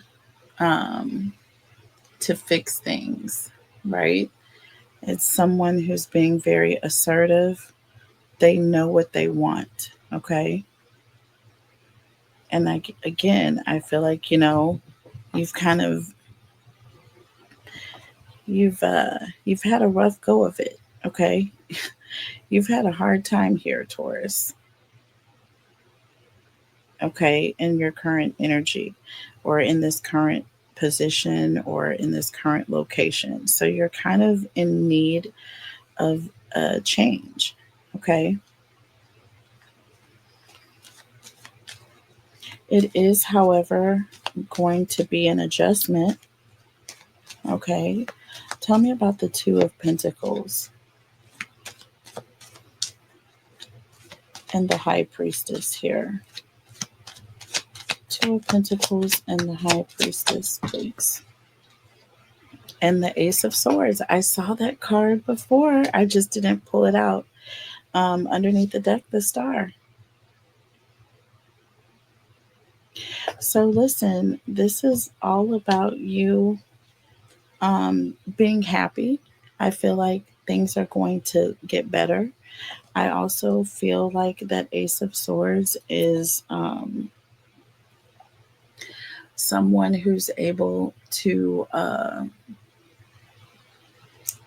to fix things, right? It's someone who's being very assertive. They know what they want, okay? And again, I feel like, you've kind of you've had a rough go of it, okay? You've had a hard time here, Taurus. Okay, in your current energy or in this current position or in this current location. So you're kind of in need of a change. Okay. It is, however, going to be an adjustment. Okay. Tell me about the Two of Pentacles and the High Priestess here. Two of Pentacles and the High Priestess, please. And the Ace of Swords. I saw that card before. I just didn't pull it out. Underneath the deck, the Star. So listen, this is all about you being happy. I feel like things are going to get better. I also feel like that Ace of Swords is someone who's able to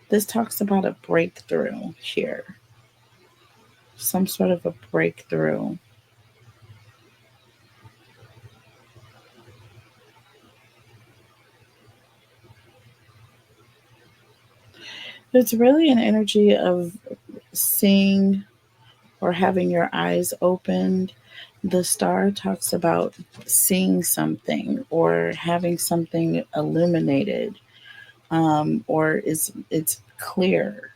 This talks about a breakthrough here. Some sort of a breakthrough. It's really an energy of seeing or having your eyes opened. The star talks about seeing something or having something illuminated, or it's clear.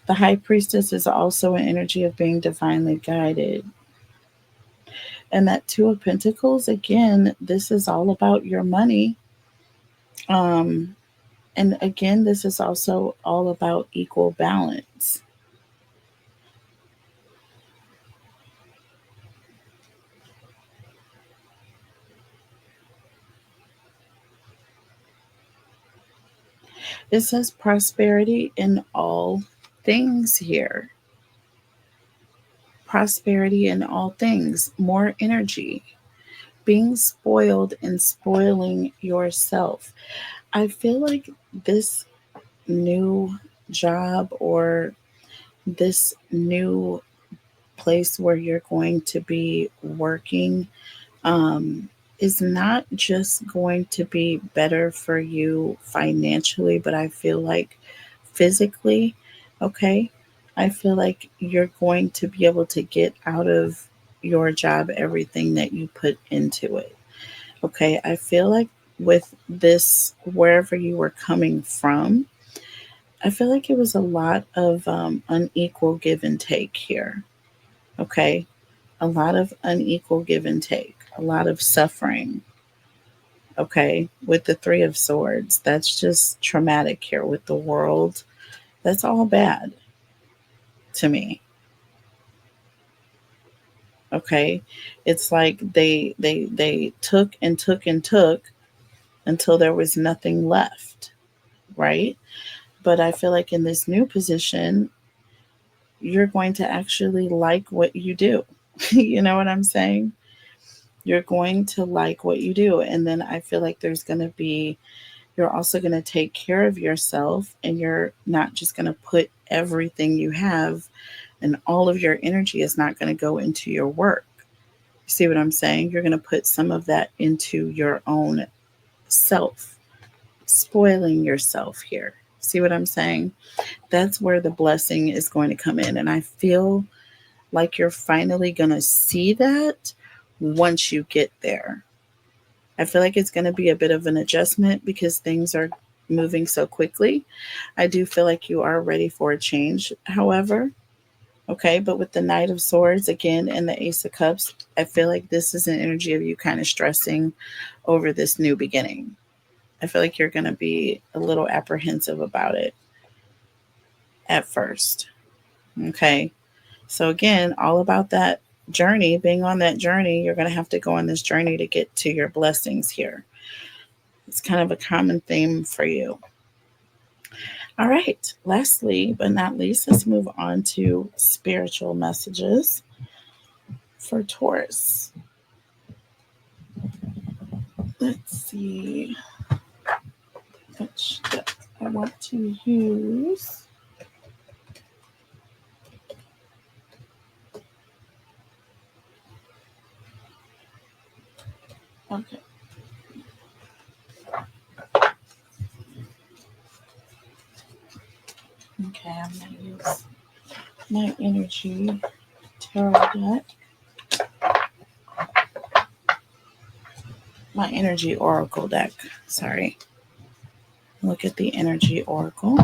The high priestess is also an energy of being divinely guided. And that two of pentacles, again, this is all about your money. Um, and again, this is also all about equal balance. It says prosperity in all things here. Prosperity in all things, more energy, being spoiled and spoiling yourself. I feel like this new job or this new place where you're going to be working um, is not just going to be better for you financially, but I feel like physically, okay, I feel like you're going to be able to get out of your job everything that you put into it. Okay, I feel like with this, wherever you were coming from, I feel like it was a lot of unequal give and take here. Okay, a lot of unequal give and take, a lot of suffering. Okay, with the Three of Swords, that's just traumatic here with the world. That's all bad to me. Okay, it's like they took and took and took until there was nothing left, right? But I feel like in this new position, you're going to actually like what you do. You know what I'm saying? You're going to like what you do. And then I feel like there's going to be, you're also going to take care of yourself and you're not just going to put everything you have and all of your energy is not going to go into your work. See what I'm saying? You're going to put some of that into your own self, spoiling yourself here. See what I'm saying? That's where the blessing is going to come in. And I feel like you're finally going to see that once you get there. I feel like it's going to be a bit of an adjustment because things are moving so quickly. I do feel like you are ready for a change, however. Okay, but with the Knight of Swords again and the Ace of Cups, I feel like this is an energy of you kind of stressing over this new beginning. I feel like you're going to be a little apprehensive about it at first. Okay, so again, all about that journey, being on that journey, you're going to have to go on this journey to get to your blessings here. It's kind of a common theme for you. All right, lastly but not least, let's move on to spiritual messages for Taurus. Let's see which deck I want to use. Okay. Okay, I'm going to use my energy tarot deck. My energy oracle deck. Sorry. Look at the energy oracle.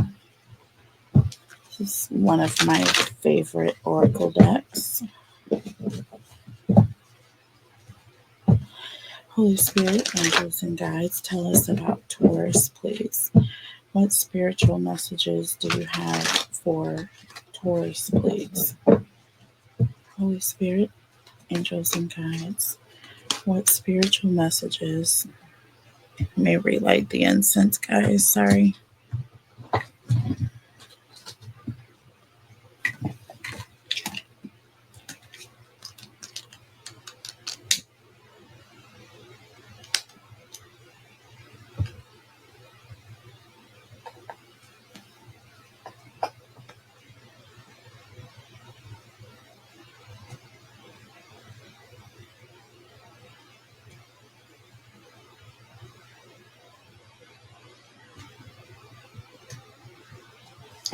This is one of my favorite oracle decks. Holy Spirit, angels, and guides, tell us about Taurus, please. What spiritual messages do you have for Taurus, please? Holy Spirit, angels, and guides, what spiritual messages? Let me relight the incense, guys. Sorry.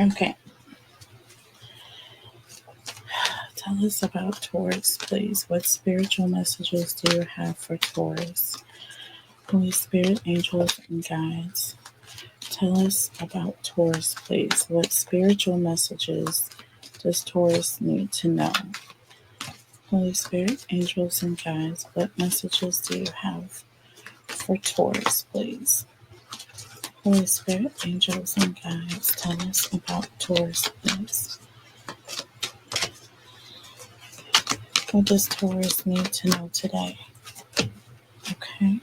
Okay. Tell us about Taurus, please. What spiritual messages do you have for Taurus? Holy Spirit, angels, and guides. Tell us about Taurus, please. What spiritual messages does Taurus need to know? Holy Spirit, angels, and guides, what messages do you have for Taurus, please? Holy Spirit, angels, and guides, tell us about Taurus, please. What does Taurus need to know today? Okay.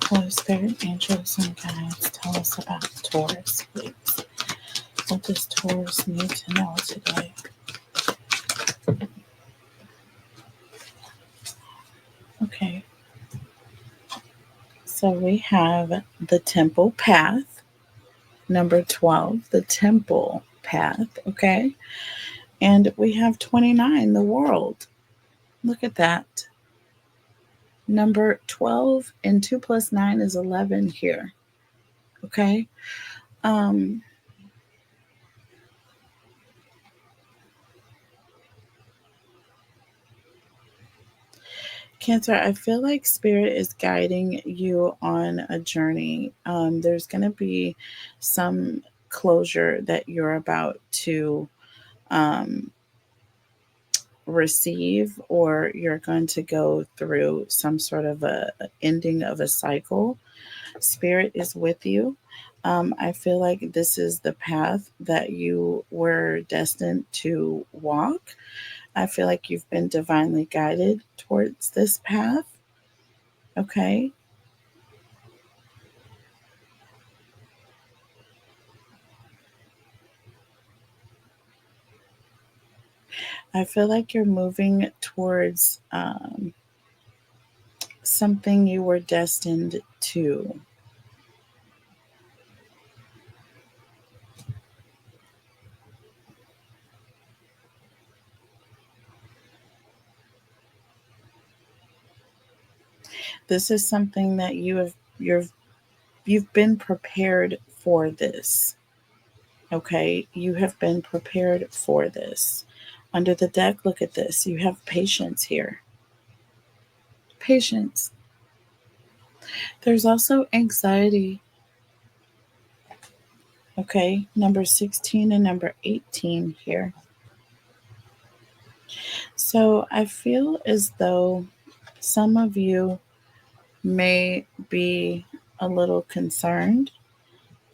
Holy Spirit, angels, and guides, tell us about Taurus, please. What does Taurus need to know today? Okay. So we have the temple path, number 12, the temple path, okay? And we have 29, the world. Look at that. Number 12 and 2 plus 9 is 11 here, okay? Um, Cancer, I feel like Spirit is guiding you on a journey. There's going to be some closure that you're about to um, receive, or you're going to go through some sort of a ending of a cycle. Spirit is with you. I feel like this is the path that you were destined to walk. I feel like you've been divinely guided towards this path. Okay. I feel like you're moving towards something you were destined to. This is something that you've been prepared for this. Okay, you have been prepared for this. Under the deck, look at this. You have patience here. Patience. There's also anxiety. Okay, number 16 and number 18 here. So I feel as though some of you may be a little concerned.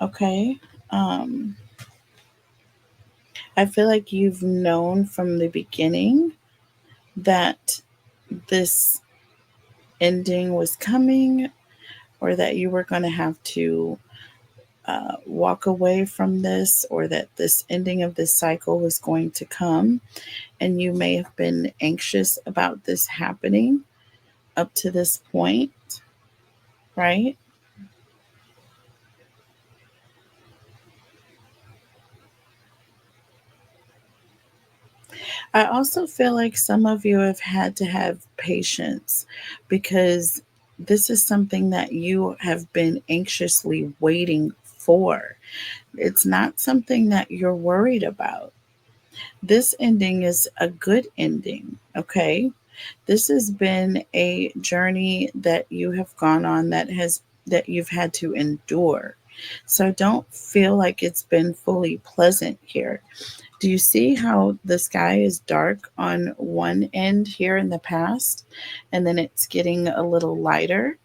Okay. Um, I feel like you've known from the beginning that this ending was coming, or that you were going to have to walk away from this, or that this ending of this cycle was going to come. And you may have been anxious about this happening up to this point, right? I also feel like some of you have had to have patience, because this is something that you have been anxiously waiting for. It's not something that you're worried about. This ending is a good ending, okay? This has been a journey that you have gone on that you've had to endure. So don't feel like it's been fully pleasant here. Do you see how the sky is dark on one end here in the past, and then it's getting a little lighter?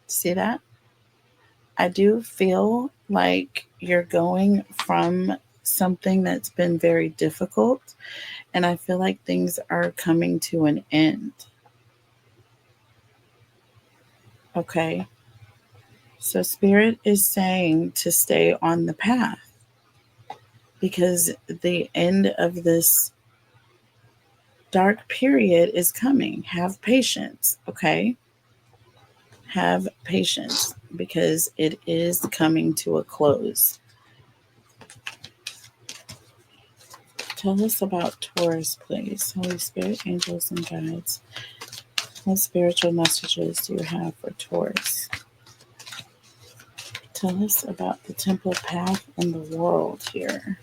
See that? I do feel like you're going from something that's been very difficult, and I feel like things are coming to an end. Okay. So, Spirit is saying to stay on the path, because the end of this dark period is coming. Have patience. Okay. Have patience, because it is coming to a close. Tell us about Taurus, please. Holy Spirit, angels, and guides. What spiritual messages do you have for Taurus? Tell us about the temple path and the world here.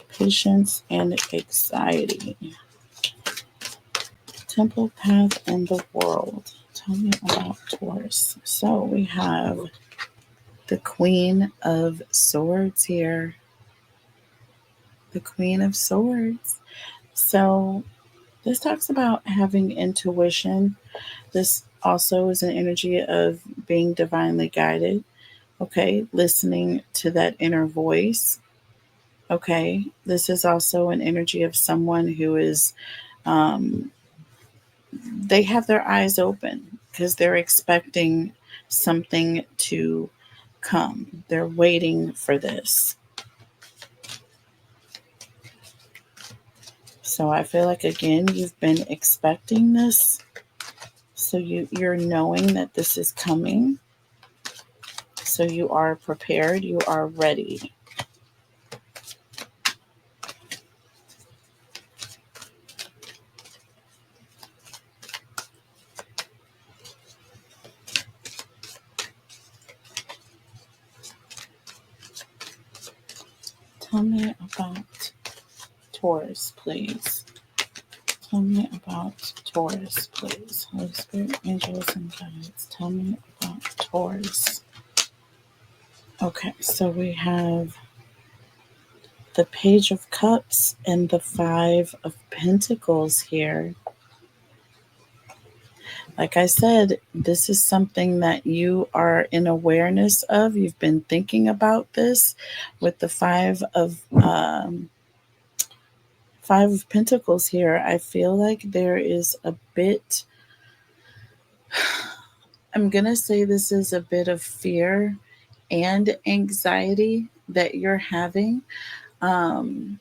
Patience and anxiety. Temple path and the world. Tell me about Taurus. So we have the Queen of Swords here. The Queen of Swords. So this talks about having intuition. This also is an energy of being divinely guided. Okay, listening to that inner voice. Okay, this is also an energy of someone who is, um, they have their eyes open because they're expecting something to come. They're waiting for this. So I feel like, again, you've been expecting this. So you're knowing that this is coming. So you are prepared. You are ready. Tell me about Taurus, please. Tell me about Taurus, please. Holy Spirit, angels, and guides. Tell me about Taurus. Okay, so we have the Page of Cups and the Five of Pentacles here. Like I said, this is something that you are in awareness of. You've been thinking about this with the Five of Pentacles here. I feel like there is a bit, I'm going to say this is a bit of fear and anxiety that you're having. Um,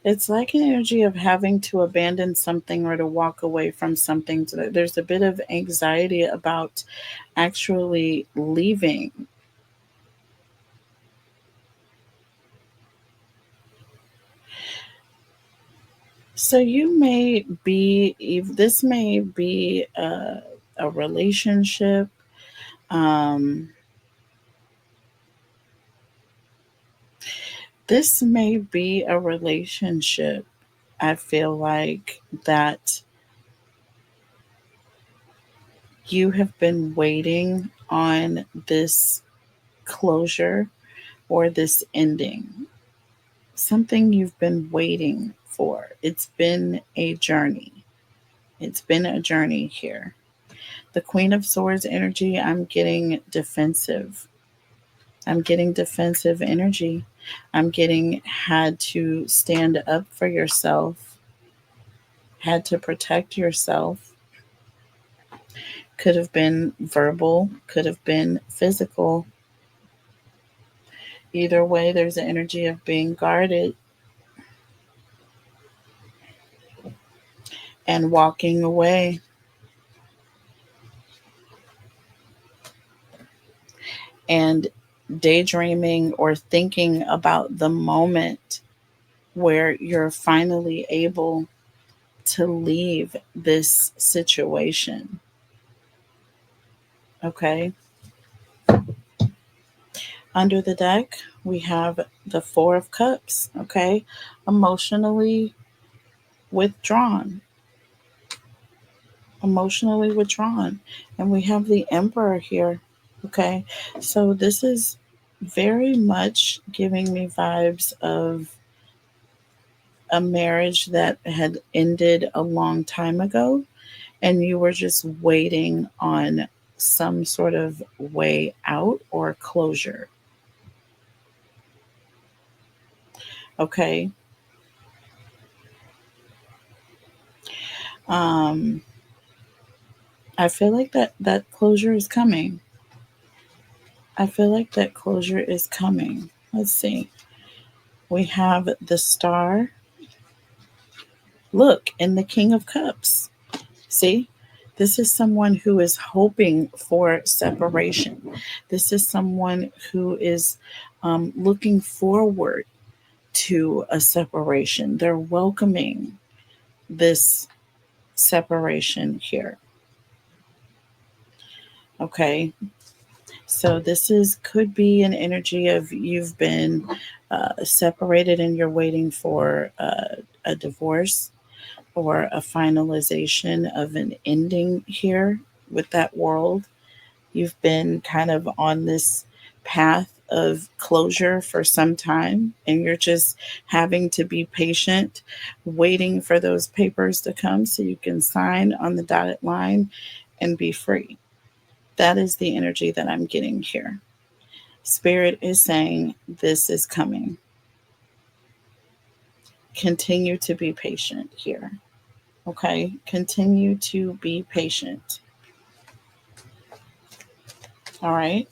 it's like an energy of having to abandon something or to walk away from something. So there's a bit of anxiety about actually leaving. So you may be, this may be a relationship. Um, this may be a relationship. I feel like that you have been waiting on this closure or this ending. Something you've been waiting for. It's been a journey. It's been a journey here. The Queen of Swords energy, I'm getting defensive. I'm getting defensive energy. I'm getting had to stand up for yourself, had to protect yourself. Could have been verbal, could have been physical. Either way, there's an energy of being guarded and walking away and daydreaming or thinking about the moment where you're finally able to leave this situation. Okay. Under the deck, we have the Four of Cups. Okay. Emotionally withdrawn. Emotionally withdrawn. And we have the Emperor here. Okay. So this is very much giving me vibes of a marriage that had ended a long time ago and you were just waiting on some sort of way out or closure. Okay. Um, I feel like that closure is coming. I feel like that closure is coming. Let's see. We have the Star. Look, and the King of Cups. See? This is someone who is hoping for separation. This is someone who is looking forward to a separation. They're welcoming this separation here. Okay, so this could be an energy of you've been separated and you're waiting for a divorce or a finalization of an ending here with that world. You've been kind of on this path of closure for some time, and you're just having to be patient, waiting for those papers to come so you can sign on the dotted line and be free. That is the energy that I'm getting here. Spirit is saying this is coming. Continue to be patient here. Okay? Continue to be patient. All right?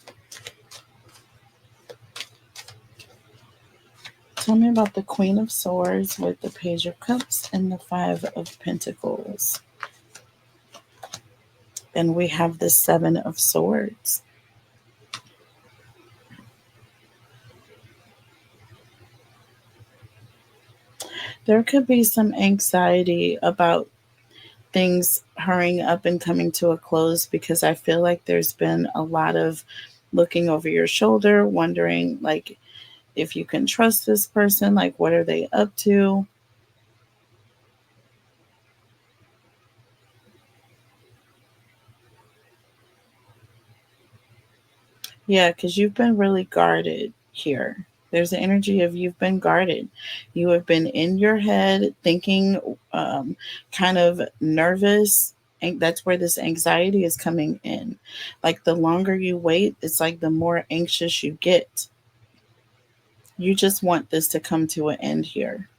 Tell me about the Queen of Swords with the Page of Cups and the Five of Pentacles. And we have the Seven of Swords. There could be some anxiety about things hurrying up and coming to a close, because I feel like there's been a lot of looking over your shoulder, wondering like if you can trust this person, like what are they up to? Yeah, because you've been really guarded here. There's an energy of you've been guarded. You have been in your head thinking, kind of nervous. And that's where this anxiety is coming in. Like the longer you wait, it's like the more anxious you get. You just want this to come to an end here.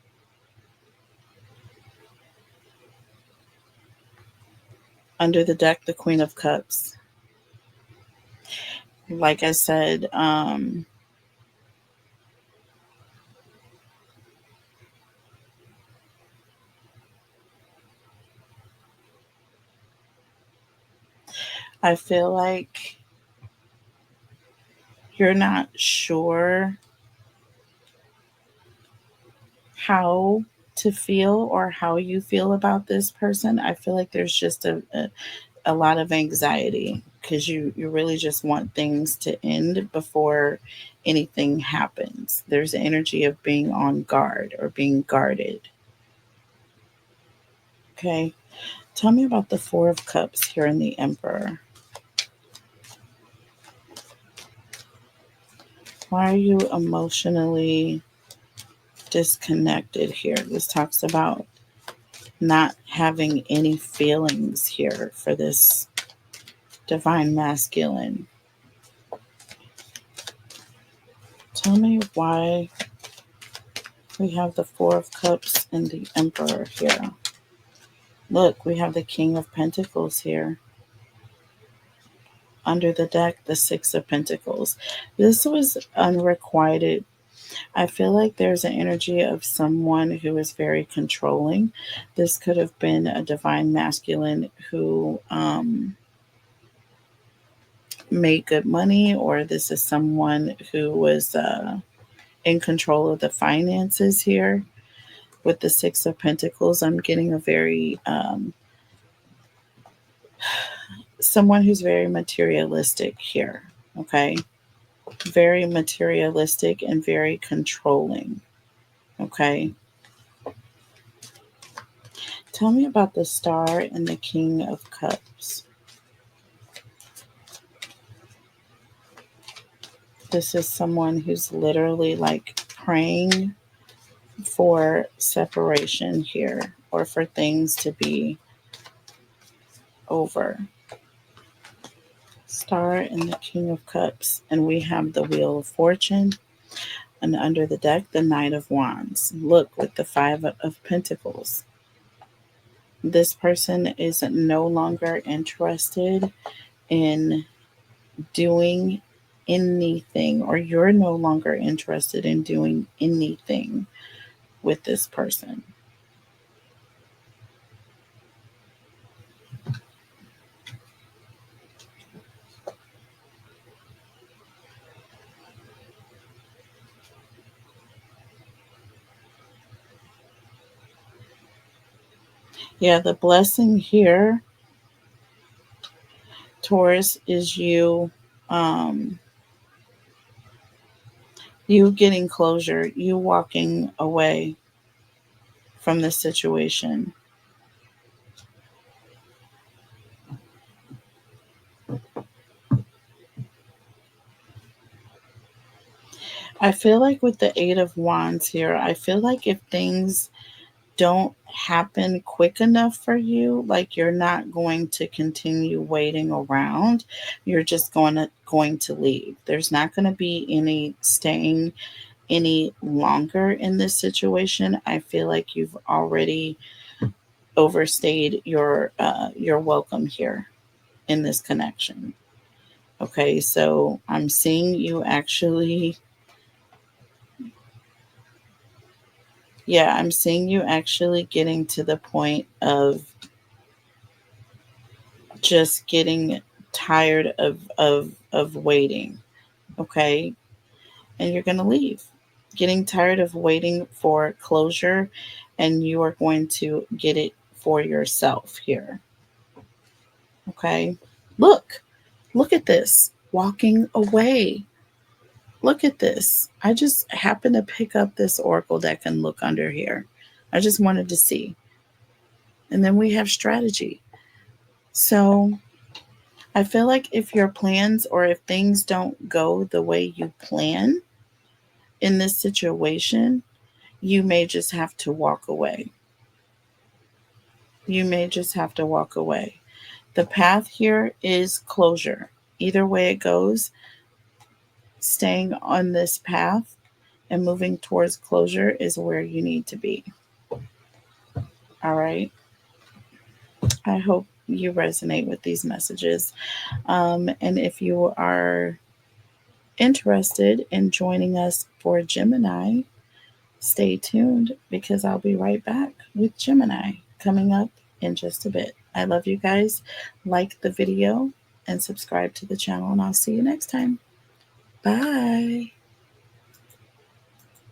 Under the deck, the Queen of Cups. Like I said, I feel like you're not sure how to feel or how you feel about this person. I feel like there's just a lot of anxiety because you really just want things to end before anything happens. There's an energy of being on guard or being guarded. Okay. Tell me about the Four of Cups here in the Emperor. Why are you emotionally disconnected here? This talks about not having any feelings here for this divine masculine. Tell me why we have the Four of Cups and the Emperor here. Look, we have the King of Pentacles here. Under the deck, the Six of Pentacles. This was unrequited. I feel like there's an energy of someone who is very controlling. This could have been a divine masculine who made good money, or this is someone who was in control of the finances here. With the Six of Pentacles, I'm getting a very someone who's very materialistic here. Okay, very materialistic and very controlling. Okay, tell me about the Star and the King of Cups. This is someone who's literally like praying for separation here, or for things to be over. Star and the King of Cups. And we have the Wheel of Fortune. And under the deck, the Knight of Wands. Look, with the Five of Pentacles. This person is no longer interested in doing anything, or you're no longer interested in doing anything with this person. Yeah, the blessing here, Taurus, is um, you getting closure, you walking away from the situation. I feel like with the Eight of Wands here, I feel like if things don't happen quick enough for you, like you're not going to continue waiting around. You're just going to leave. There's not going to be any staying any longer in this situation. I feel like you've already overstayed your welcome here in this connection. Okay, so I'm seeing you actually, yeah, I'm seeing you actually getting to the point of just getting tired of waiting. Okay, and you're going to leave, getting tired of waiting for closure, and you are going to get it for yourself here. Okay, look, look at this, walking away. Look at this. I just happened to pick up this oracle deck and look under here. I just wanted to see. And then we have strategy. So I feel like if your plans or if things don't go the way you plan in this situation, you may just have to walk away. You may just have to walk away. The path here is closure. Either way it goes, staying on this path and moving towards closure is where you need to be. All right. I hope you resonate with these messages. And if you are interested in joining us for Gemini, stay tuned because I'll be right back with Gemini coming up in just a bit. I love you guys. Like the video and subscribe to the channel, and I'll see you next time. Bye.